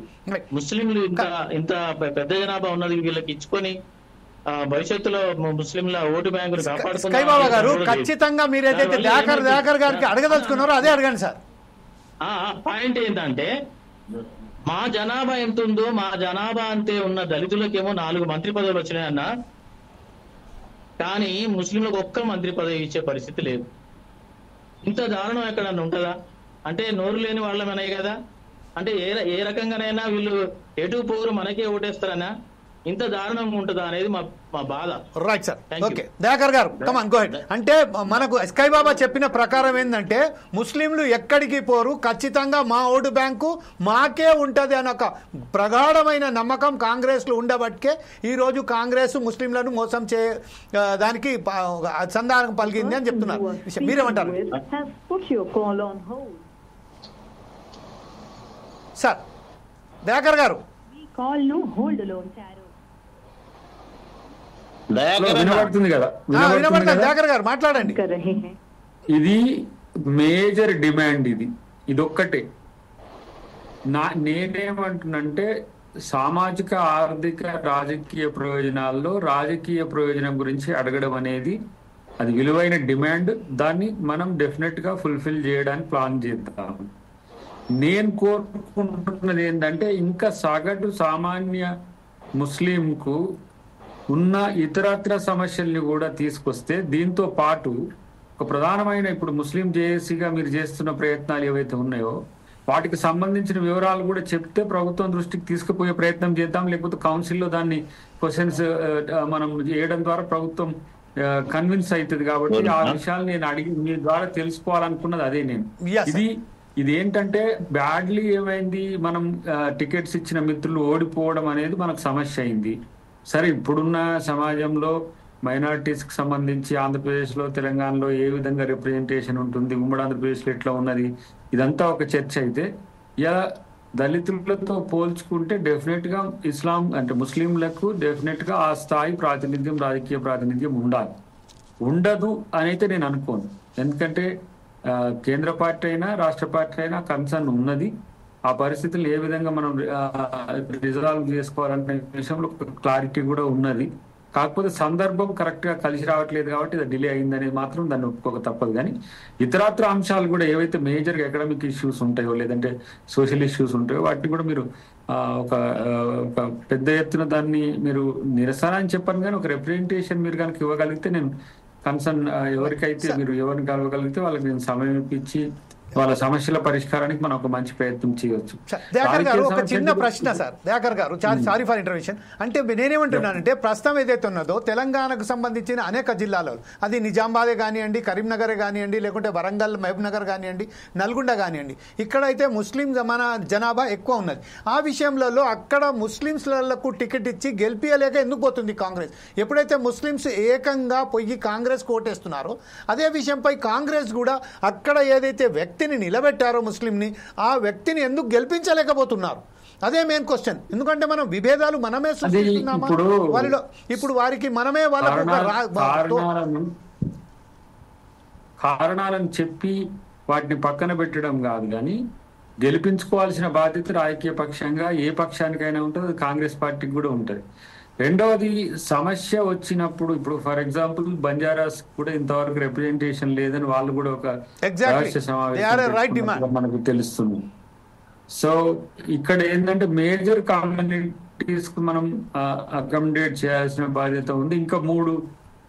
ముస్లింలు ఇంత పెద్ద జనాభా ఉన్నది వీళ్ళకి ఇచ్చుకొని భవిష్యత్తులో ముస్లింల ఓటు బ్యాంకును కాపాడుతున్నారు. ఖచ్చితంగా మీరు ఏదైతే దయాకర్ గారికి అడగదలుచుకున్నారో అదే అడగండి సార్. పాయింట్ ఏంటంటే, మా జనాభా ఎంత ఉందో మా జనాభా అంతే ఉన్న దళితులకేమో 4 మంత్రి పదవులు వచ్చినాయన్న, కానీ ముస్లింలకు ఒక్క మంత్రి పదవి ఇచ్చే పరిస్థితి లేదు. ఇంత దారుణం ఎక్కడన్నా ఉంటుందా? అంటే నోరు లేని వాళ్ళమనే కదా, అంటే ఏ రకంగానైనా వీళ్ళు ఎటు పోరు మనకే ఓటేస్తారనా? ఇంత దారుణంగా ఉంటుందా అనేది మా బాధ. Right sir, okay. దయాకర్ గారు కమాన్ గో హెడ్. అంటే మనకు స్కై బాబా చెప్పిన ప్రకారం ఏంటంటే, ముస్లింలు ఎక్కడికి పోరు, ఖచ్చితంగా మా ఓటు బ్యాంకు మాకే ఉంటుంది అన్న ఒక ప్రగాఢమైన నమ్మకం కాంగ్రెస్ లో ఉండబట్టే ఈ రోజు కాంగ్రెస్ ముస్లింలను మోసం దానికి సంధానం పలికింది అని చెప్తున్నారు. మీరేమంటారు సార్? దయాకర్ గారు వినబడుతుంది కదా? దయాకర్ గారు మాట్లాడండి. ఇది మేజర్ డిమాండ్, ఇదొక్కటే. నేనేమంటున్నంటే, సామాజిక ఆర్థిక రాజకీయ ప్రయోజనాల్లో రాజకీయ ప్రయోజనం గురించి అడగడం అనేది అది విలువైన డిమాండ్. దాన్ని మనం డెఫినెట్ గా ఫుల్ఫిల్ చేయడానికి ప్లాన్ చేద్దాం. నేను కోరుకుంటున్నది ఏంటంటే, ఇంకా సగటు సామాన్య ముస్లింకు ఉన్న ఇతరత్ర సమస్యల్ని కూడా తీసుకొస్తే, దీంతో పాటు ఒక ప్రధానమైన ఇప్పుడు ముస్లిం జేఏసీగా మీరు చేస్తున్న ప్రయత్నాలు ఏవైతే ఉన్నాయో వాటికి సంబంధించిన వివరాలు కూడా చెప్తే ప్రభుత్వం దృష్టికి తీసుకుపోయే ప్రయత్నం చేద్దాం, లేకపోతే కౌన్సిల్లో దాన్ని క్వశ్చన్స్ మనం చేయడం ద్వారా ప్రభుత్వం కన్విన్స్ అవుతుంది. కాబట్టి ఆ విషయాలు నేను అడిగి మీ ద్వారా తెలుసుకోవాలనుకున్నది అదే నేను. ఇది ఏంటంటే బ్యాడ్లీ ఏమైంది, మనం టికెట్స్ ఇచ్చిన మిత్రులు ఓడిపోవడం అనేది మనకు సమస్య అయింది. సరే, ఇప్పుడున్న సమాజంలో మైనారిటీస్ కి సంబంధించి ఆంధ్రప్రదేశ్లో తెలంగాణలో ఏ విధంగా రిప్రజెంటేషన్ ఉంటుంది, ఉమ్మడి ఆంధ్రప్రదేశ్లో ఎట్లా ఉన్నది, ఇదంతా ఒక చర్చ అయితే ఇలా దళితులతో పోల్చుకుంటే డెఫినెట్ గా ఇస్లాం అంటే ముస్లింలకు డెఫినెట్ గా ఆ స్థాయి ప్రాతినిధ్యం, రాజకీయ ప్రాతినిధ్యం ఉండాలి. ఉండదు అని అయితే నేను అనుకోను. ఎందుకంటే కేంద్ర పార్టీ అయినా రాష్ట్ర పార్టీ అయినా కన్సర్న్ ఉన్నది. ఆ పరిస్థితులు ఏ విధంగా మనం రిజాల్వ్ చేసుకోవాలనే విషయంలో క్లారిటీ కూడా ఉన్నది. కాకపోతే సందర్భం కరెక్ట్ గా కలిసి రావట్లేదు కాబట్టి ఇది డిలే అయిందనేది మాత్రం దాన్ని ఒప్పుకోక తప్పదు. కానీ ఇతరత్ర అంశాలు కూడా ఏవైతే మేజర్ గా ఎకనామిక్ ఇష్యూస్ ఉంటాయో లేదంటే సోషల్ ఇష్యూస్ ఉంటాయో వాటిని కూడా మీరు ఒక పెద్ద ఎత్తున దాన్ని మీరు నిరసన అని చెప్పాను, కానీ ఒక రిప్రజెంటేషన్ మీరు కనుక ఇవ్వగలిగితే నేను కన్సర్న్ ఎవరికైతే మీరు ఎవరిని కలవగలిగితే వాళ్ళకి నేను సమయం ఇప్పించి వాళ్ళ సమస్యల పరిష్కారానికి మనం ఒక మంచి ప్రయత్నం చేయవచ్చు. దయాకర్ గారు, ఒక చిన్న ప్రశ్న సార్. దయాకర్ గారు, సారీ ఫర్ ఇంటర్వ్యూషన్. అంటే నేనేమంటున్నానంటే ప్రస్తుతం ఏదైతే ఉన్నదో తెలంగాణకు సంబంధించిన అనేక జిల్లాలో, అది నిజామాబాదే కానివ్వండి, కరీంనగరే కానివ్వండి, లేకుంటే వరంగల్, మహబూబ్ నగర్ కానివ్వండి, నల్గొండ కానివ్వండి, ఇక్కడైతే ముస్లిం జనాభా ఎక్కువ ఉన్నది. ఆ విషయంలో అక్కడ ముస్లింస్లకు టికెట్ ఇచ్చి గెలిపియలేక ఎందుకు పోతుంది కాంగ్రెస్? ఎప్పుడైతే ముస్లింస్ ఏకంగా పోయి కాంగ్రెస్ కోటేస్తున్నారో అదే విషయంపై కాంగ్రెస్ కూడా అక్కడ ఏదైతే వ్యక్తిని నిలబెట్టారో ముస్లింని, ఆ వ్యక్తిని ఎందుకు గెలిపించలేకపోతున్నారు? అదే మెయిన్ క్వశ్చన్. ఎందుకంటే మనం విభేదాలు మనమే సృష్టిస్తున్నామా వారిలో? ఇప్పుడు వారికి మనమే కారణాలను చెప్పి వాటిని పక్కన పెట్టడం కాదు, కానీ గెలిపించుకోవాల్సిన బాధ్యత రాజకీయ పక్షంగా ఏ పక్షానికైనా ఉంటుంది, కాంగ్రెస్ పార్టీకి కూడా ఉంటుంది. రెండవది, సమస్య వచ్చినప్పుడు ఇప్పుడు ఫర్ ఎగ్జాంపుల్ బంజారాస్ కూడా ఇంతవరకు రిప్రజెంటేషన్ లేదని వాళ్ళు కూడా ఒక రహస్య సమావేశం మనకు తెలుస్తుంది. సో ఇక్కడ ఏంటంటే మేజర్ కమ్యూనిటీస్ కు మనం అకామిడేట్ చేయాల్సిన బాధ్యత ఉంది. ఇంకా 3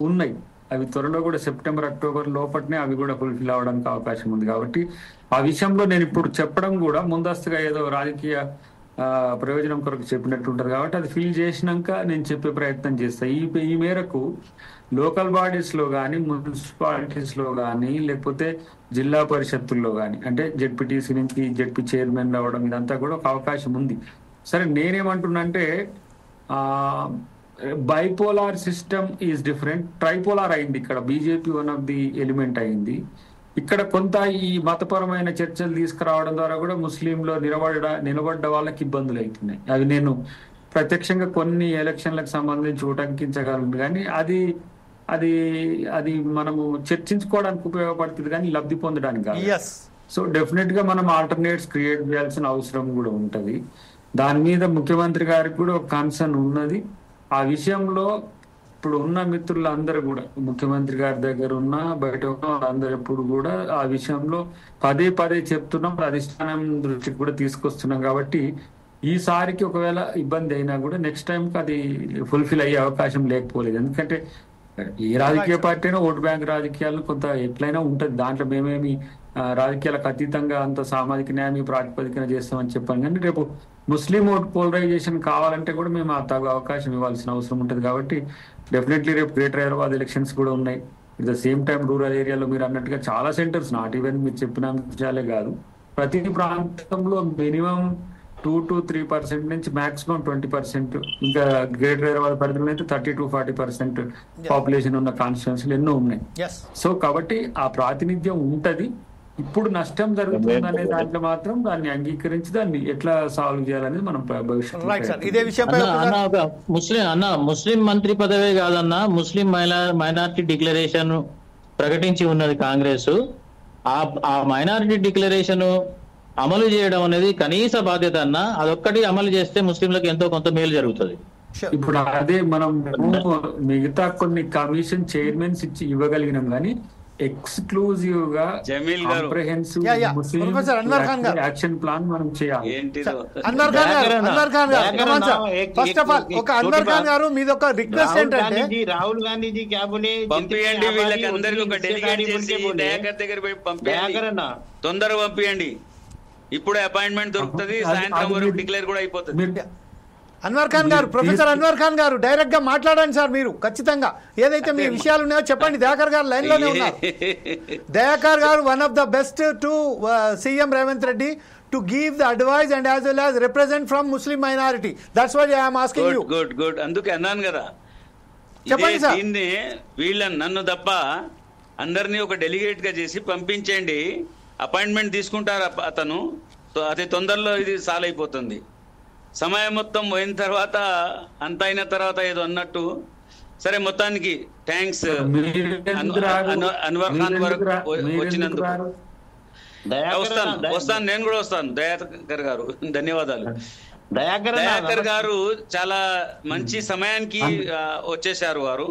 ఉన్నాయి, అవి త్వరలో కూడా సెప్టెంబర్, అక్టోబర్ లోపలనే అవి కూడా ఫుల్ఫిల్ అవ్వడానికి అవకాశం ఉంది. కాబట్టి ఆ విషయంలో నేను ఇప్పుడు చెప్పడం కూడా ముందస్తుగా ఏదో రాజకీయ ప్రయోజనం కొరకు చెప్పినట్టు ఉంటుంది. కాబట్టి అది ఫిల్ చేసినాక నేను చెప్పే ప్రయత్నం చేస్తా. ఈ మేరకు లోకల్ బాడీస్ లో కానీ, మున్సిపాలిటీస్ లో కానీ, లేకపోతే జిల్లా పరిషత్తుల్లో కానీ, అంటే జెడ్పీటీసీ నుంచి జెడ్పీ చైర్మన్ రావడం, ఇదంతా కూడా ఒక అవకాశం ఉంది. సరే, నేనేమంటున్నా అంటే bipolar system is different. Tripolar అయింది. ఇక్కడ BJP one of the element అయింది. ఇక్కడ కొంత ఈ మతపరమైన చర్చలు తీసుకురావడం ద్వారా కూడా ముస్లింలో నిలబడ్డ వాళ్ళకి ఇబ్బందులు అవుతున్నాయి. అవి నేను ప్రత్యక్షంగా కొన్ని ఎలక్షన్లకు సంబంధించి ఉటంకించగలను, కానీ అది అది అది మనము చర్చించుకోవడానికి ఉపయోగపడుతుంది కానీ లబ్ధి పొందడానికి కాదు. సో డెఫినెట్ గా మనం ఆల్టర్నేట్స్ క్రియేట్ చేయాల్సిన అవసరం కూడా ఉంటది. దాని మీద ముఖ్యమంత్రి గారికి కూడా ఒక కన్సర్న్ ఉన్నది. ఆ విషయంలో ఇప్పుడు ఉన్న మిత్రులందరూ కూడా ముఖ్యమంత్రి గారి దగ్గర ఉన్న బయట ఉన్న వాళ్ళందరూ ఎప్పుడు కూడా ఆ విషయంలో పదే చెప్తున్నాం, అధిష్టానం దృష్టికి కూడా తీసుకొస్తున్నాం. కాబట్టి ఈసారికి ఒకవేళ ఇబ్బంది అయినా కూడా నెక్స్ట్ టైంకి అది ఫుల్ఫిల్ అయ్యే అవకాశం లేకపోలేదు. ఎందుకంటే ఏ రాజకీయ పార్టీ అయినా ఓటు బ్యాంక్ రాజకీయాలు కొంత ఎట్లయినా ఉంటుంది. దాంట్లో మేమేమి రాజకీయాలకు అతీతంగా అంత సామాజిక న్యాయం ప్రాతిపదికన చేస్తామని చెప్పాను. కానీ రేపు ముస్లిం ఓట్ పోలరైజేషన్ కావాలంటే కూడా మేము ఆ తగు అవకాశం ఇవ్వాల్సిన అవసరం ఉంటుంది. కాబట్టి డెఫినెట్లీ రేపు గ్రేటర్ హైదరాబాద్ ఎలక్షన్స్ కూడా ఉన్నాయి. At the same time rural ఏరియాలో మీరు అన్నట్టుగా చాలా సెంటర్స్, నాట్ ఈవెన్ మీరు చెప్పిన అంశాలే కాదు, ప్రతి ప్రాంతంలో మినిమం 2 to 3% నుంచి మాక్సిమం 20%, ఇంకా గ్రేటర్ హైదరాబాద్ పరిధిలో అయితే 30 to 40% పాపులేషన్ ఉన్న కాన్స్టిట్యున్సీలు ఎన్నో ఉన్నాయి. సో కాబట్టి ఆ ప్రాతినిధ్యం ఉంటది. ఇప్పుడు నష్టం జరుగుతుందనే దాంట్లో మాత్రం దాన్ని అంగీకరించి దాన్ని ఎట్లా సాల్వ్ చేయాలనేది మనం ముస్లిం మంత్రి పదవే కాదన్నా, ముస్లిం మైనారిటీ డిక్లరేషన్ ప్రకటించి ఉన్నది కాంగ్రెస్. ఆ మైనారిటీ డిక్లరేషన్ అమలు చేయడం అనేది కనీస బాధ్యత అన్న. అదొక్కటి అమలు చేస్తే ముస్లింలకు ఎంతో కొంత మేలు జరుగుతుంది. ఇప్పుడు అదే మనం మిగతా కొన్ని కమిషన్ చైర్మన్స్ ఇచ్చి ఇవ్వగలిగినాం, కానీ ఎక్స్క్లూజివ్ గా జమీల్ గారు. Comprehensive Yeah, yeah. ముస్లిం Professor అన్వర్ ఖాన్ గారు. యాక్షన్ ప్లాన్ మనం చేయాలి. ఏంటిదో అన్వర్ ఖాన్ గారు ఫస్ట్ ఆఫ్ ఆల్ ఒక అన్వర్ ఖాన్ గారు మీది ఒక రిక్వెస్ట్ ఏంటంటే రాహుల్ గాంధీ క్యా బోలే పంపియండి, వీళ్ళకి అందరికి ఒక డెలిగేట్ చేసి దయాకర్ దగ్గర పోయి పంపించండి, తొందరగా పంపియండి. ఇప్పుడే అపాయింట్మెంట్ దొరుకుతుంది, సాయంత్రం వరకు డిక్లేర్ కూడా అయిపోతుంది. మీరు అన్వర్ ఖాన్ గారు, ప్రొఫెసర్ అన్వర్ ఖాన్ గారు డైరెక్ట్ గా మాట్లాడండి సార్. మీరు ఖచ్చితంగా ఏదైతే మీ విషయాలు ఉన్నాయో చెప్పండి. దయాకర్ గారు లైన్ లోనే ఉన్నారు. దయాకర్ గారు one of the best to CM Revanth Reddy to give the advice and as well as represent from Muslim minority. That's why I'm asking you. Good అందుకే అన్నాను కదా, చెప్పండి సార్. దీన్ని వీళ్ళని నన్ను తప్ప అందరినీ ఒక డెలిగేట్ గా చేసి పంపించండి, అపాయింట్మెంట్ తీసుకుంటారు అతను. అతి తొందరలో ఇది సాల్వ్ అయిపోతుంది. సమయం మొత్తం పోయిన తర్వాత అంత అయిన తర్వాత ఏదో అన్నట్టు. సరే, మొత్తానికి థ్యాంక్స్ అన్వర్ ఖాన్ వరకు వచ్చినందుకు. వస్తాను, నేను కూడా వస్తాను. దయాకర్ గారు ధన్యవాదాలు. దయాకర్ గారు చాలా మంచి సమయానికి వచ్చేసారు.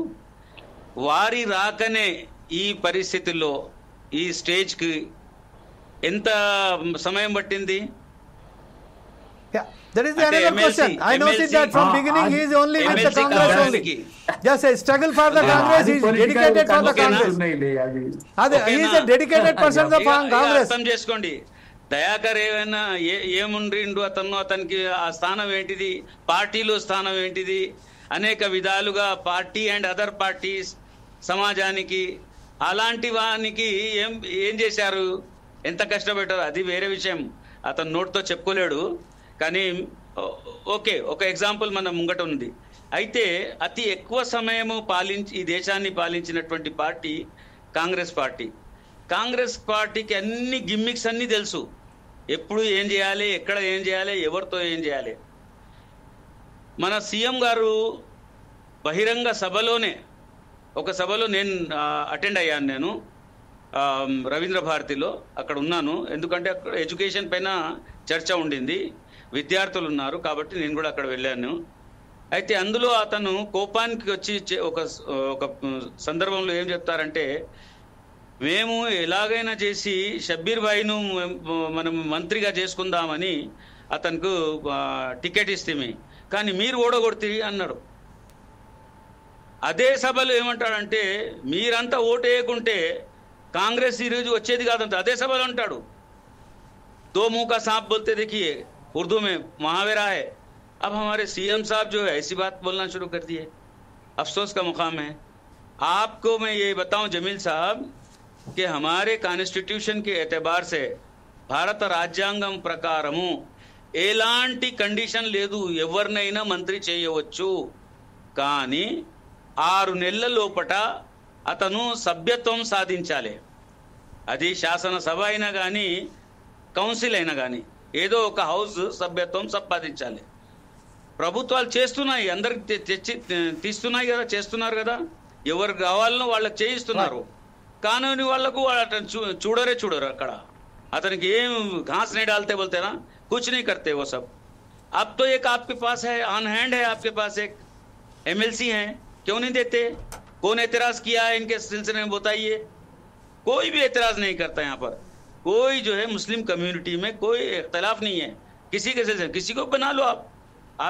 వారి రాకనే ఈ పరిస్థితుల్లో ఈ స్టేజ్ కి ఎంత సమయం పట్టింది? That is the another question. I noticed that from beginning he is only with the Congress only. Just a struggle for the Congress. He is dedicated for the Congress. He is a dedicated person of Congress. అర్థం చేసుకోండి. దయాకర్ ఏమైనా ఏముండ్రిండు అతనికి ఆ స్థానం ఏంటిది, పార్టీలో స్థానం ఏంటిది, అనేక విధాలుగా పార్టీ అండ్ అదర్ పార్టీస్ సమాజానికి అలాంటి వానికి ఏం చేశారు, ఎంత కష్టపెట్టారు, అది వేరే విషయం. అతను నోట్తో చెప్పుకోలేడు. కానీ ఓకే, ఒక ఎగ్జాంపుల్ మన ముంగట ఉంది. అయితే అతి ఎక్కువ సమయము ఈ దేశాన్ని పాలించినటువంటి పార్టీ కాంగ్రెస్ పార్టీ. కాంగ్రెస్ పార్టీకి అన్ని గిమ్మిక్స్ అన్నీ తెలుసు. ఎప్పుడు ఏం చేయాలి, ఎక్కడ ఏం చేయాలి, ఎవరితో ఏం చేయాలి. మన సీఎం గారు బహిరంగ సభలోనే, ఒక సభలో నేను అటెండ్ అయ్యాను. నేను రవీంద్ర భారతిలో అక్కడ ఉన్నాను. ఎందుకంటే అక్కడ ఎడ్యుకేషన్ పైన చర్చ ఉండింది, విద్యార్థులు ఉన్నారు కాబట్టి నేను కూడా అక్కడ వెళ్ళాను. అయితే అందులో అతను కోపానికి వచ్చి ఒక సందర్భంలో ఏం చెప్తారంటే, మేము ఎలాగైనా చేసి షబ్బీర్ భాయ్ను మనం మంత్రిగా చేసుకుందామని అతనికి టికెట్ ఇస్తేమి, కానీ మీరు ఓడగొడితే అన్నాడు. అదే సభలో ఏమంటాడంటే, మీరంతా ఓటు వేయకుంటే కాంగ్రెస్ ఈరోజు వచ్చేది కాదంట. అదే సభలో అంటాడు. దో मुंह का सांप बोलते देखिए, उर्दू में मुहावरा है. अब हमारे सीएम साहब जो है ऐसी बात बोलना शुरू कर दिए. अफसोस का मुकाम है. आपको मैं ये बताऊं जमील साहब कि हमारे कॉन्स्टिट्यूशन के एतबार से భారత రాజ్యాంగం ప్రకారము ఎలాంటి కండిషన్ లేదు, ఎవరినైనా మంత్రి చేయవచ్చు. కానీ 6 నెలల లోపట అతను సభ్యత్వం సాధించాలి. అది శాసనసభ అయినా కానీ కౌన్సిల్ అయినా కానీ ఏదో ఒక హౌస్ సభ్యత్వం సంపాదించాలి. ప్రభుత్వాలు చేస్తున్నాయి, అందరికి తీస్తున్నాయి కదా, చేస్తున్నారు కదా. ఎవరు కావాలనో వాళ్ళకి చేయిస్తున్నారు. కానూని వాళ్లకు చూడరు అక్కడ. అతనికి ఏం घास नहीं डालते बोलते ना, कुछ नहीं करते वो सब. अब तो एक आपके पास है, ऑन हैंड है आपके पास एक एमएलसी है, क्यों नहीं देते? कौन एतराज किया है इनके सिलसिले में बताइए. कोई भी एतराज नहीं करता यहाँ पर. कोई जो है मुस्लिम कम्युनिटी में कोई इख्तलाफ नहीं है किसी के सिलसिले. किसी को बना लो आप,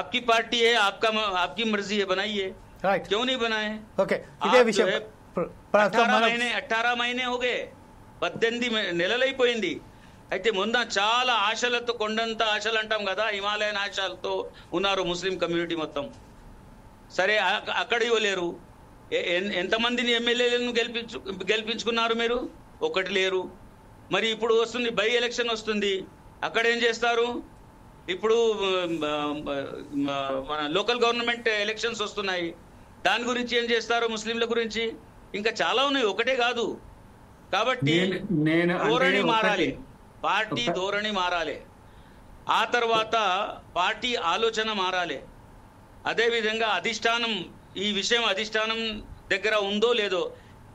आपकी पार्टी है, आपकी मर्जी है, बनाइए. क्यों नहीं बनाए? ఓకే, 18 మहीने हो गए, 18 నెలలు అయిపోయింది. అయితే మొన్న చాలా ఆశలతో, కొండంత ఆశలు అంటాం కదా, హిమాలయన్ ఆశలతో ఉన్నారు ముస్లిం కమ్యూనిటీ మొత్తం. సరే, అక్కడ ఇవ్వలేరు. ఎంతమందిని ఎమ్మెల్యేలను గెలిపించుకున్నారు మీరు? ఒకటి లేరు. మరి ఇప్పుడు వస్తుంది, బై ఎలక్షన్ వస్తుంది, అక్కడ ఏం చేస్తారు? ఇప్పుడు మన లోకల్ గవర్నమెంట్ ఎలక్షన్స్ వస్తున్నాయి, దాని గురించి ఏం చేస్తారు? ముస్లింల గురించి ఇంకా చాలా ఉన్నాయి, ఒకటే కాదు. కాబట్టి ధోరణి మారాలి, పార్టీ ధోరణి మారాలి, ఆ తర్వాత పార్టీ ఆలోచన మారాలి. అదేవిధంగా అధిష్టానం, ఈ విషయం అధిష్టానం దగ్గర ఉందో లేదో,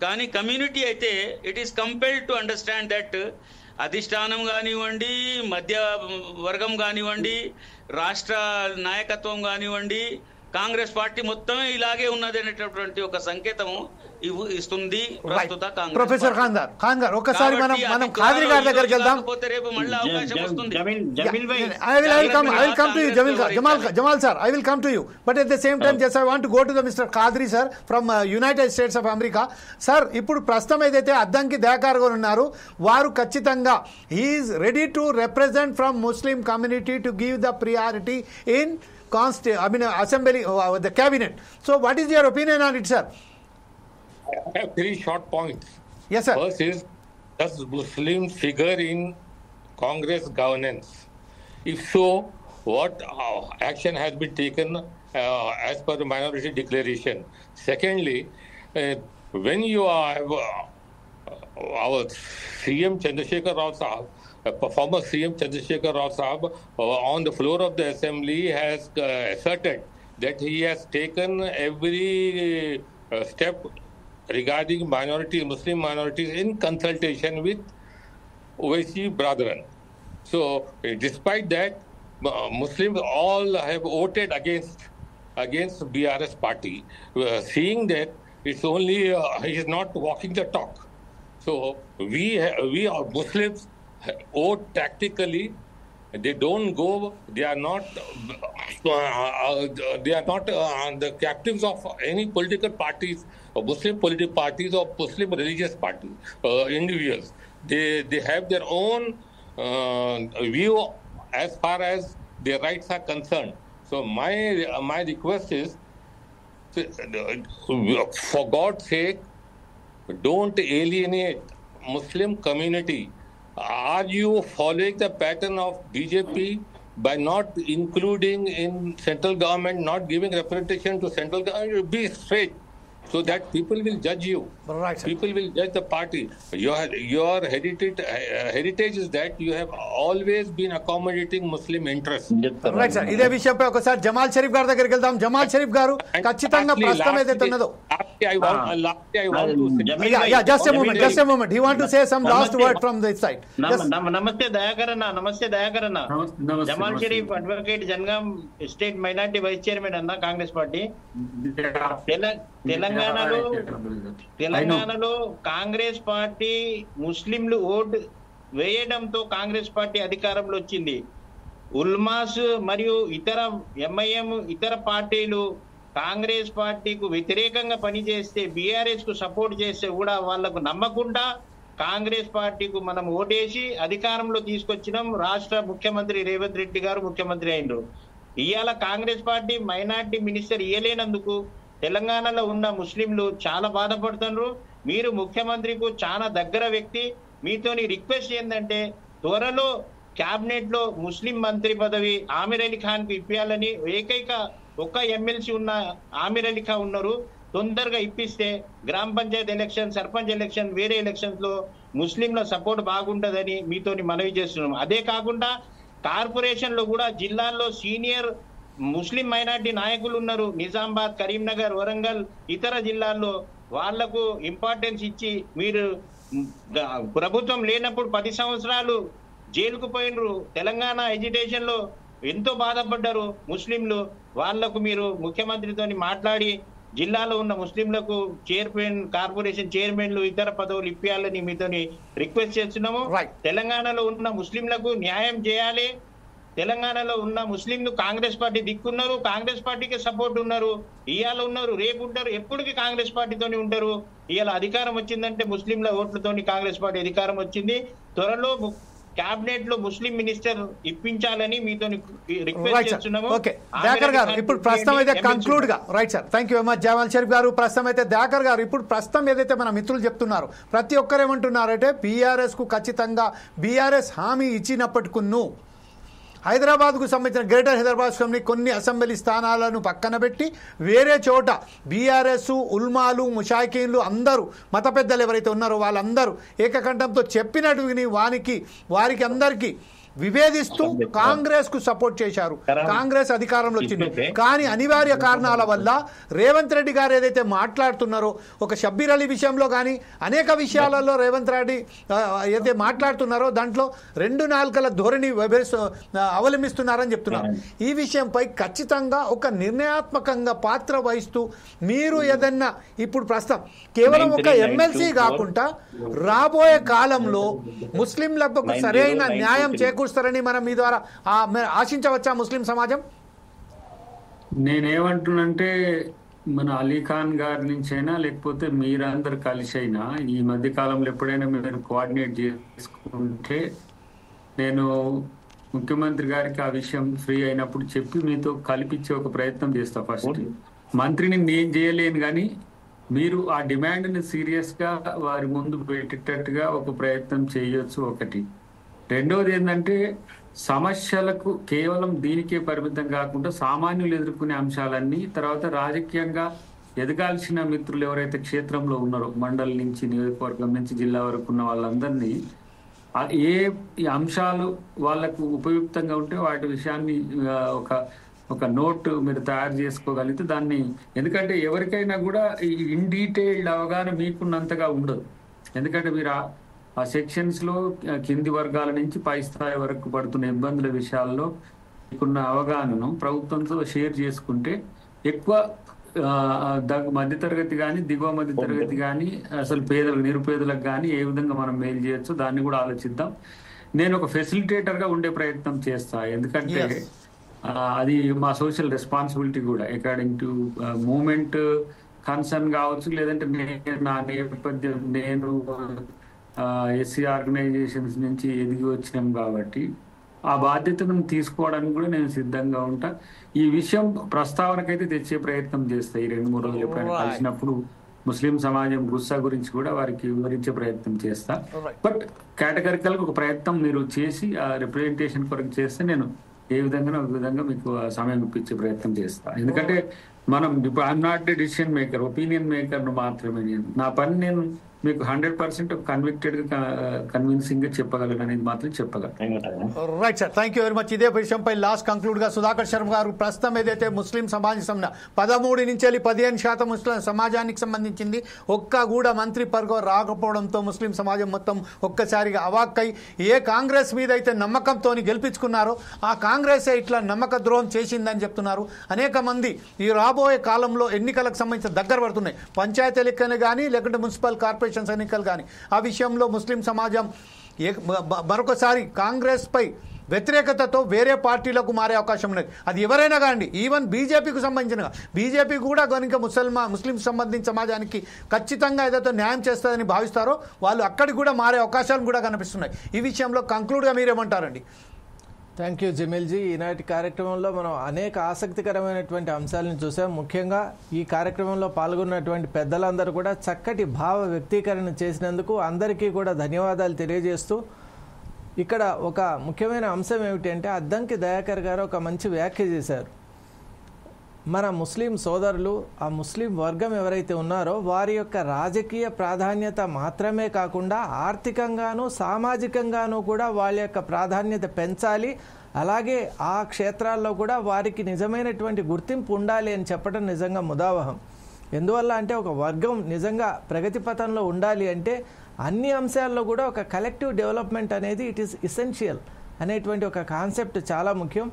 కానీ కమ్యూనిటీ అయితే it is compelled to understand that అధిష్టానం కానివ్వండి, మధ్య వర్గం కానివ్వండి, రాష్ట్ర నాయకత్వం కానివ్వండి, కాంగ్రెస్ పార్టీ మొత్తమే ఇలాగే ఉన్నది అనేటటువంటి ఒక సంకేతము ఇస్తుంది ప్రస్తుత కాంగ్రెస్. ప్రొఫెసర్ ఖాన్ గారు ఒకసారి మనం ఖాద్రి గారి దగ్గరికి వెళ్దాం. రేపు మళ్ళీ అవకాశం వస్తుంది. I will come to you, Jamal sir. I will come to you. But at the same time, just I want to go to the Mr. Qadri sir from United States of America. Sir, ఇప్పుడు ప్రస్తుతం ఏదైతే అద్దంకి దయాకర్ గారు ఉన్నారు, వారు ఖచ్చితంగా he is ready to represent from Muslim community to give the priority in assembly, the cabinet. So, what is your opinion on it, sir? I have 3 short points. Yes, sir. First is, does Muslims figure in Congress governance? If so, what action has been taken as per the minority declaration? Secondly, when you have our CM Chandrasekhar Rao Sahab, former CM Chandrasekhar Rao Sahab, on the floor of the assembly has asserted that he has taken every step regarding Muslim minorities in consultation with Owaisi brethren. So, despite that, Muslims all have voted against BRS party, seeing that it's only he is not walking the talk. So, we are Muslims vote tactically. They don't go. They are not the captives of any political parties, or Muslim political parties, or Muslim religious parties, individuals. They have their own view as far as their rights are concerned. So my request is, for God's sake, don't alienate Muslim community. Are you following the pattern of BJP by not including in central government, not giving representation to central government? Be straight, so that people will judge you. Right, sir. People will judge the party. Your heritage is that you have always been accommodating Muslim interests. Right sir, ఇదే విషయంపై ఒకసారి జమాల్ షరీఫ్ గారి దగ్గరికి వెళ్దాం. జమాల్ షరీఫ్ గారు ఖచ్చితంగా ప్రస్తుతం ఏదైతే ఉన్నదో, just a moment. He want to say some last word from this side. నమస్తే దయాకర్ అన్న. Jamal Sharif advocate, Jangaon state minority vice chairman అన్న, కాంగ్రెస్ పార్టీ. తెలంగాణలో కాంగ్రెస్ పార్టీ ముస్లింలు ఓటు వేయడంతో కాంగ్రెస్ పార్టీ అధికారంలో వచ్చింది. ఉల్మాస్ మరియు ఇతర ఎంఐఎం ఇతర పార్టీలు కాంగ్రెస్ పార్టీకు వ్యతిరేకంగా పనిచేస్తే, బీఆర్ఎస్ కు సపోర్ట్ చేస్తే కూడా వాళ్లకు నమ్మకుండా కాంగ్రెస్ పార్టీకు మనం ఓటేసి అధికారంలో తీసుకొచ్చినాం. రాష్ట్ర ముఖ్యమంత్రి రేవంత్ రెడ్డి గారు ముఖ్యమంత్రి అయినరు. ఇవాళ కాంగ్రెస్ పార్టీ మైనార్టీ మినిస్టర్ ఇయ్యలేనందుకు తెలంగాణలో ఉన్న ముస్లింలు చాలా బాధపడుతున్నారు. మీరు ముఖ్యమంత్రికి చాలా దగ్గర వ్యక్తి, మీతోని రిక్వెస్ట్ ఏంటంటే త్వరలో క్యాబినెట్ లో ముస్లిం మంత్రి పదవి ఆమిర్ అలీ ఖాన్ కు ఇప్పించాలని. ఏకైక ఒక్క ఎమ్మెల్సీ ఉన్న ఆమిర్ అలీ ఖాన్ ఉన్నారు. తొందరగా ఇప్పిస్తే గ్రామ పంచాయతీ ఎలక్షన్, సర్పంచ్ ఎలక్షన్, వేరే ఎలక్షన్స్ లో ముస్లింల సపోర్ట్ బాగుంటదని మీతోని మనవి చేస్తున్నాం. అదే కాకుండా కార్పొరేషన్ లో కూడా జిల్లాల్లో సీనియర్ ముస్లిం మైనార్టీ నాయకులు ఉన్నారు. నిజామాబాద్, కరీంనగర్, వరంగల్, ఇతర జిల్లాల్లో వాళ్లకు ఇంపార్టెన్స్ ఇచ్చి, మీరు ప్రభుత్వం లేనప్పుడు 10 సంవత్సరాలు జైలుకు పోయినరు. తెలంగాణ ఎడ్యుకేషన్ లో ఎంతో బాధపడ్డారు ముస్లింలు. వాళ్లకు మీరు ముఖ్యమంత్రితో మాట్లాడి జిల్లాలో ఉన్న ముస్లింలకు చైర్మన్, కార్పొరేషన్ చైర్మన్లు, ఇతర పదవులు ఇప్పించాలని మీతోని రిక్వెస్ట్ చేస్తున్నాము. తెలంగాణలో ఉన్న ముస్లింలకు న్యాయం చేయాలి. తెలంగాణలో ఉన్న ముస్లింలు కాంగ్రెస్ పార్టీ దిక్కున్నారు, కాంగ్రెస్ పార్టీకి సపోర్ట్ ఉన్నారు. ఇవాళ ఉన్నారు, రేపు ఉంటారు, ఎప్పటికీ కాంగ్రెస్ పార్టీతోని ఉంటారు. ఇవాళ అధికారం వచ్చిందంటే ముస్లింల ఓట్లతోని కాంగ్రెస్ పార్టీ అధికారం వచ్చింది. త్వరలో క్యాబినెట్ లో ముస్లిం మినిస్టర్ ఇప్పించాలని మీతో రిక్వెస్ట్ చేస్తున్నాము. ఓకే దయాకర్ గారు, ఇప్పుడు ప్రస్తుతం అయితే కంక్లూడ్ గా right sir, thank you very much Jamal Sharif గారు. ప్రస్తుతం అయితే దయాకర్ గారు, ఇప్పుడు ప్రస్తుతం ఏదైతే మన మిత్రులు చెప్తున్నారు, ప్రతి ఒక్కరు ఏమంటున్నారంటే బీఆర్ఎస్ కు ఖచ్చితంగా బీఆర్ఎస్ హామీ ఇచ్చినప్పటికును హైదరాబాద్కు సంబంధించిన గ్రేటర్ హైదరాబాద్ కొన్ని అసెంబ్లీ స్థానాలను పక్కన పెట్టి వేరే చోట బీఆర్ఎస్, ఉల్మాలు, ముషాయికీన్లు అందరూ మత పెద్దలు ఎవరైతే ఉన్నారో వాళ్ళందరూ ఏకకంఠంతో చెప్పినట్టు వారికి అందరికీ విభేదిస్తూ కాంగ్రెస్ కు సపోర్ట్ చేశారు. కాంగ్రెస్ అధికారంలో వచ్చింది. కానీ అనివార్య కారణాల వల్ల రేవంత్ రెడ్డి గారు ఏదైతే మాట్లాడుతున్నారో, ఒక షబ్బీర్ అలీ విషయంలో కానీ అనేక విషయాలలో రేవంత్ రెడ్డి ఏదైతే మాట్లాడుతున్నారో దాంట్లో 2 నాలుకల ధోరణి అవలంబిస్తున్నారని చెప్తున్నారు. ఈ విషయంపై ఖచ్చితంగా ఒక నిర్ణయాత్మకంగా పాత్ర వహిస్తూ మీరు ఏదన్నా ఇప్పుడు ప్రస్తుతం కేవలం ఒక ఎమ్మెల్సీ కాకుండా రాబోయే కాలంలో ముస్లింలకు సరైన న్యాయం చేకూరుస్తారని మనం మీ ద్వారా ఆశించవచ్చా ముస్లిం సమాజం? నేనేమంటున్నంటే మన అలీఖాన్ గారి నుంచి అయినా లేకపోతే మీరందరు కలిసి అయినా ఈ మధ్య కాలంలో ఎప్పుడైనా మీరు కోఆర్డినేట్ చేసుకుంటే నేను ముఖ్యమంత్రి గారికి ఆ విషయం ఫ్రీ అయినప్పుడు చెప్పి మీతో కలిపించే ఒక ప్రయత్నం చేస్తా. ఫస్ట్ మంత్రిని నేను చేయలేను, కానీ మీరు ఆ డిమాండ్ని సీరియస్గా వారి ముందు పెట్టేటట్టుగా ఒక ప్రయత్నం చేయొచ్చు. ఒకటి. రెండవది ఏంటంటే సమస్యలకు కేవలం దీనికే పరిమితం కాకుండా సామాన్యులు ఎదుర్కొనే అంశాలన్నీ, తర్వాత రాజకీయంగా ఎదగాల్సిన మిత్రులు ఎవరైతే క్షేత్రంలో ఉన్నారో, మండలి నుంచి నియోజకవర్గం నుంచి జిల్లా వరకు ఉన్న వాళ్ళందరినీ ఏ అంశాలు వాళ్ళకు ఉపయుక్తంగా ఉంటే వాటి విషయాన్ని ఒక నోట్ మీరు తయారు చేసుకోగలిగితే దాన్ని, ఎందుకంటే ఎవరికైనా కూడా ఇన్ డీటెయిల్డ్ అవగాహన మీకున్నంతగా ఉండదు. ఎందుకంటే మీరు ఆ సెక్షన్స్ లో కింది వర్గాల నుంచి పై స్థాయి వరకు పడుతున్న ఇబ్బందుల విషయాల్లో మీకున్న అవగాహనను ప్రభుత్వంతో షేర్ చేసుకుంటే ఎక్కువ మధ్యతరగతి కానీ దిగువ మధ్య తరగతి కానీ అసలు నిరుపేదలకు కానీ ఏ విధంగా మనం మేలు చేయొచ్చు దాన్ని కూడా ఆలోచిద్దాం. నేను ఒక ఫెసిలిటేటర్ గా ఉండే ప్రయత్నం చేస్తా. ఎందుకంటే అది మా సోషల్ రెస్పాన్సిబిలిటీ కూడా, అకార్డింగ్ టు మూమెంట్ కన్సర్న్ కావచ్చు, లేదంటే నా నేపథ్యం నేను ఎస్సీ ఆర్గనైజేషన్స్ నుంచి ఎదిగి వచ్చినాం కాబట్టి ఆ బాధ్యతను తీసుకోవడానికి కూడా నేను సిద్ధంగా ఉంటా. ఈ విషయం ప్రస్తావనకైతే తెచ్చే ప్రయత్నం చేస్తా. ఈ 2-3 రోజులు ఎప్పుడైనా కలిసినప్పుడు ముస్లిం సమాజం గుస్సా గురించి కూడా వారికి వివరించే ప్రయత్నం చేస్తా. బట్ కేటగిరికల్ ఒక ప్రయత్నం మీరు చేసి ఆ రిప్రజెంటేషన్ కొరకు చేస్తే నేను ఏ విధంగా ఒక విధంగా మీకు సమయం ఇప్పించే ప్రయత్నం చేస్తా. ఎందుకంటే మనం ఇప్పుడు I'm not a decision maker, opinion maker మాత్రమే. నా పని నేను మీకు 100% కన్విక్టెడ్ గా కన్విన్సింగ్ గా చెప్పగలను అనేది మాత్రం చెప్పగలను. Right sir, thank you very much. ఇదే విషయంపై లాస్ట్ కంక్లూడ్ గా సుధాకర్ శర్మ గారు, ప్రస్తుతం ఏదైతే ముస్లిం సమాజం 13 నుంచి 15% ముస్లిం సమాజానికి సంబంధించింది ఒక్క కూడా మంత్రి పర్గం రాకపోవడంతో ముస్లిం సమాజం మొత్తం ఒక్కసారిగా అవాక్కై ఏ కాంగ్రెస్ మీద అయితే నమ్మకంతో గెలిపించుకున్నారో ఆ కాంగ్రెసే ఇట్లా నమ్మక ద్రోహం చేసిందని చెప్తున్నారు. అనేక మంది ఈ రాబోయే కాలంలో ఎన్నికలకు సంబంధించిన దగ్గర పడుతున్నాయి, పంచాయతీ ఎన్నికలు కానీ లేకుంటే మున్సిపల్ కార్పొరేషన్ ఎన్నికలు కానీ, ఆ విషయంలో ముస్లిం సమాజం మరొకసారి కాంగ్రెస్ పై వ్యతిరేకతతో వేరే పార్టీలకు మారే అవకాశం ఉన్నది. అది ఎవరైనా కానీ, ఈవెన్ బీజేపీకి సంబంధించిన బీజేపీ కూడా కనుక ముస్లిం సంబంధించిన సమాజానికి ఖచ్చితంగా ఏదైతే న్యాయం చేస్తుందని భావిస్తారో వాళ్ళు అక్కడికి కూడా మారే అవకాశాలు కూడా కనిపిస్తున్నాయి. ఈ విషయంలో కంక్లూడ్గా మీరేమంటారండి? Thank you జమీల్జీ. ఈనాటి కార్యక్రమంలో మనం అనేక ఆసక్తికరమైనటువంటి అంశాలను చూసాం. ముఖ్యంగా ఈ కార్యక్రమంలో పాల్గొన్నటువంటి పెద్దలందరూ కూడా చక్కటి భావ వ్యక్తీకరణ చేసినందుకు అందరికీ కూడా ధన్యవాదాలు తెలియజేస్తూ, ఇక్కడ ఒక ముఖ్యమైన అంశం ఏమిటంటే అద్దంకి దయాకర్ గారు ఒక మంచి వ్యాఖ్య చేశారు. మన ముస్లిం సోదరులు, ఆ ముస్లిం వర్గం ఎవరైతే ఉన్నారో వారి యొక్క రాజకీయ ప్రాధాన్యత మాత్రమే కాకుండా ఆర్థికంగాను సామాజికంగాను కూడా వాళ్ళ యొక్క ప్రాధాన్యత పెంచాలి. అలాగే ఆ క్షేత్రాల్లో కూడా వారికి నిజమైనటువంటి గుర్తింపు ఉండాలి అని చెప్పడం నిజంగా ముదావహం. ఎందువల్ల అంటే ఒక వర్గం నిజంగా ప్రగతి పథంలో ఉండాలి అంటే అన్ని అంశాల్లో కూడా ఒక కలెక్టివ్ డెవలప్మెంట్ అనేది ఇట్ ఈస్ ఎసెన్షియల్ అనేటువంటి ఒక కాన్సెప్ట్ చాలా ముఖ్యం.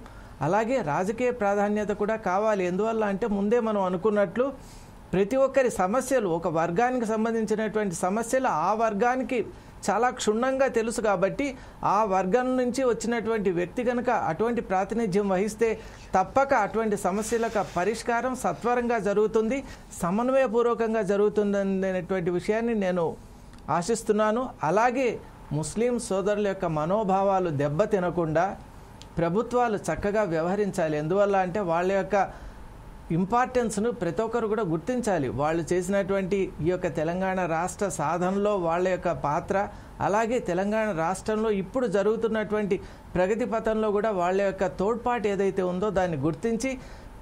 అలాగే రాజకీయ ప్రాధాన్యత కూడా కావాలి. ఎందువల్ల అంటే ముందే మనం అనుకున్నట్లు ప్రతి ఒక్కరి సమస్యలు, ఒక వర్గానికి సంబంధించినటువంటి సమస్యలు ఆ వర్గానికి చాలా క్షుణ్ణంగా తెలుసు కాబట్టి ఆ వర్గం నుంచి వచ్చినటువంటి వ్యక్తి కనుక అటువంటి ప్రాతినిధ్యం వహిస్తే తప్పక అటువంటి సమస్యలకు పరిష్కారం సత్వరంగా జరుగుతుంది, సమన్వయపూర్వకంగా జరుగుతుంది అనేటువంటి విషయాన్ని నేను ఆశిస్తున్నాను. అలాగే ముస్లిం సోదరుల యొక్క మనోభావాలు దెబ్బతినకుండా ప్రభుత్వాలు చక్కగా వ్యవహరించాలి. ఎందువల్ల అంటే వాళ్ళ యొక్క ఇంపార్టెన్స్ను ప్రతి ఒక్కరు కూడా గుర్తించాలి. వాళ్ళు చేసినటువంటి ఈ యొక్క తెలంగాణ రాష్ట్ర సాధనలో వాళ్ళ యొక్క పాత్ర, అలాగే తెలంగాణ రాష్ట్రంలో ఇప్పుడు జరుగుతున్నటువంటి ప్రగతి పథంలో కూడా వాళ్ళ యొక్క తోడ్పాటు ఏదైతే ఉందో దాన్ని గుర్తించి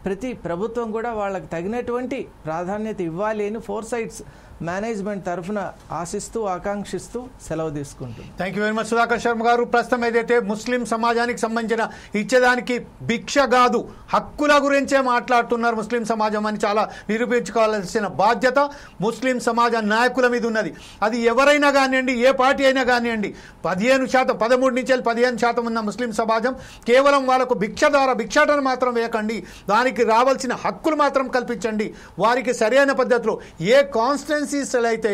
ప్రతి ప్రభుత్వం కూడా వాళ్ళకి తగినటువంటి ప్రాధాన్యత ఇవ్వాలి అని ఫోర్ సైడ్స్ మేనేజ్మెంట్ తరఫున ఆశిస్తూ ఆకాంక్షిస్తూ సెలవు తీసుకుంటుంది. Thank you very much Sudhakar Sharma గారు. ప్రస్తుతం ఏదైతే ముస్లిం సమాజానికి సంబంధించిన ఇచ్చేదానికి భిక్ష కాదు హక్కుల గురించే మాట్లాడుతున్నారు ముస్లిం సమాజం అని చాలా నిరూపించుకోవాల్సిన బాధ్యత ముస్లిం సమాజ నాయకుల మీద ఉన్నది. అది ఎవరైనా కానివ్వండి, ఏ పార్టీ అయినా కానివ్వండి, 15% 13 నుంచి 15% ఉన్న ముస్లిం సమాజం కేవలం వాళ్ళకు భిక్షాటన మాత్రం వేయకండి, దానికి రావాల్సిన హక్కులు మాత్రం కల్పించండి. వారికి సరైన పద్ధతిలో ఏ కాన్స్టిట్యున్సీస్లో అయితే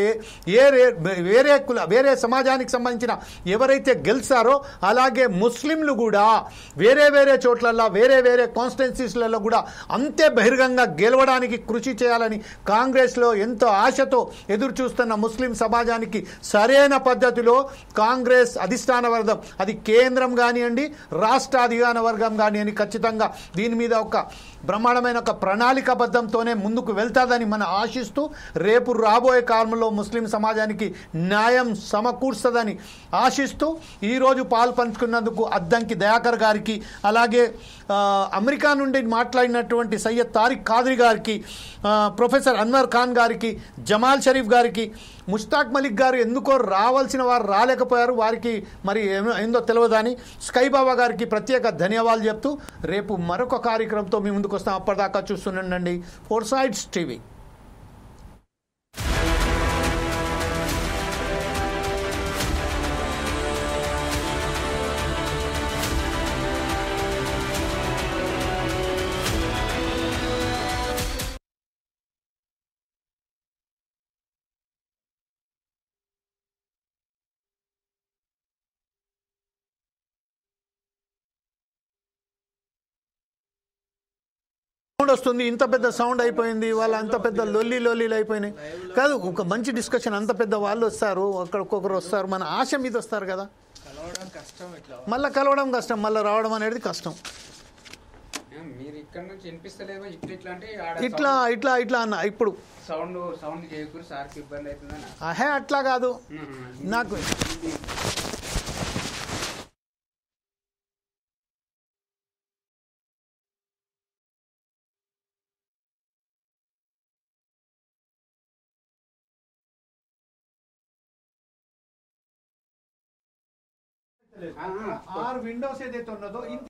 వేరే సమాజానికి సంబంధించిన ఎవరైతే గెలిచారో అలాగే ముస్లింలు కూడా వేరే చోట్లల్లో వేరే కాన్స్టిట్యున్సీస్లలో కూడా అంతే బహిరంగంగా గెలవడానికి కృషి చేయాలని కాంగ్రెస్లో ఎంతో ఆశతో ఎదురు చూస్తున్న ముస్లిం సమాజానికి సరైన పద్ధతిలో కాంగ్రెస్ అధిష్టాన వర్గం, అది కేంద్రం కానివ్వండి, రాష్ట్ర అధికార వర్గం కానివ్వండి, ఖచ్చితంగా దీని మీద ఒక బ్రహ్మాండమైన ఒక ప్రణాళికాబద్ధంతోనే ముందుకు వెళ్తాదని మనం ఆశిస్తూ రేపు రాబోయే కాలంలో ముస్లిం సమాజానికి న్యాయం సమకూర్చదని ఆశిస్తూ ఈరోజు పాల్పంచుకున్నందుకు అద్దంకి దయాకర్ గారికి, అలాగే అమెరికా నుండి మాట్లాడినటువంటి సయ్యద్ తారిక్ ఖాద్రీ గారికి, ప్రొఫెసర్ అన్వర్ ఖాన్ గారికి, జమాల్ షరీఫ్ గారికి, ముష్తాక్ మలిక్ గారు ఎందుకో రావాల్సిన వారు రాలేకపోయారు, వారికి మరి ఏందో తెలియదని స్కై బాబా గారికి ప్రత్యేక ధన్యవాదాలు చెప్తూ రేపు మరొక కార్యక్రమంతో మీ ముందుకు వస్తాం. అప్పటిదాకా చూస్తుండండి ఫోర్సైట్స్ టీవీ. సౌండ్ వస్తుంది, ఇంత పెద్ద సౌండ్ అయిపోయింది, వాళ్ళు అంత పెద్ద లొల్లీలు అయిపోయినాయి కాదు. ఒక మంచి డిస్కషన్, అంత పెద్ద వాళ్ళు వస్తారు, ఒక్కొక్కరు వస్తారు, మన ఆశ మీద వస్తారు కదా, మళ్ళీ కలవడం కష్టం, మళ్ళీ రావడం అనేది కష్టం. ఇట్లా అన్న ఇప్పుడు అహే అట్లా కాదు నాకు విండోస్ ఏదైతే ఉన్నదో ఇంత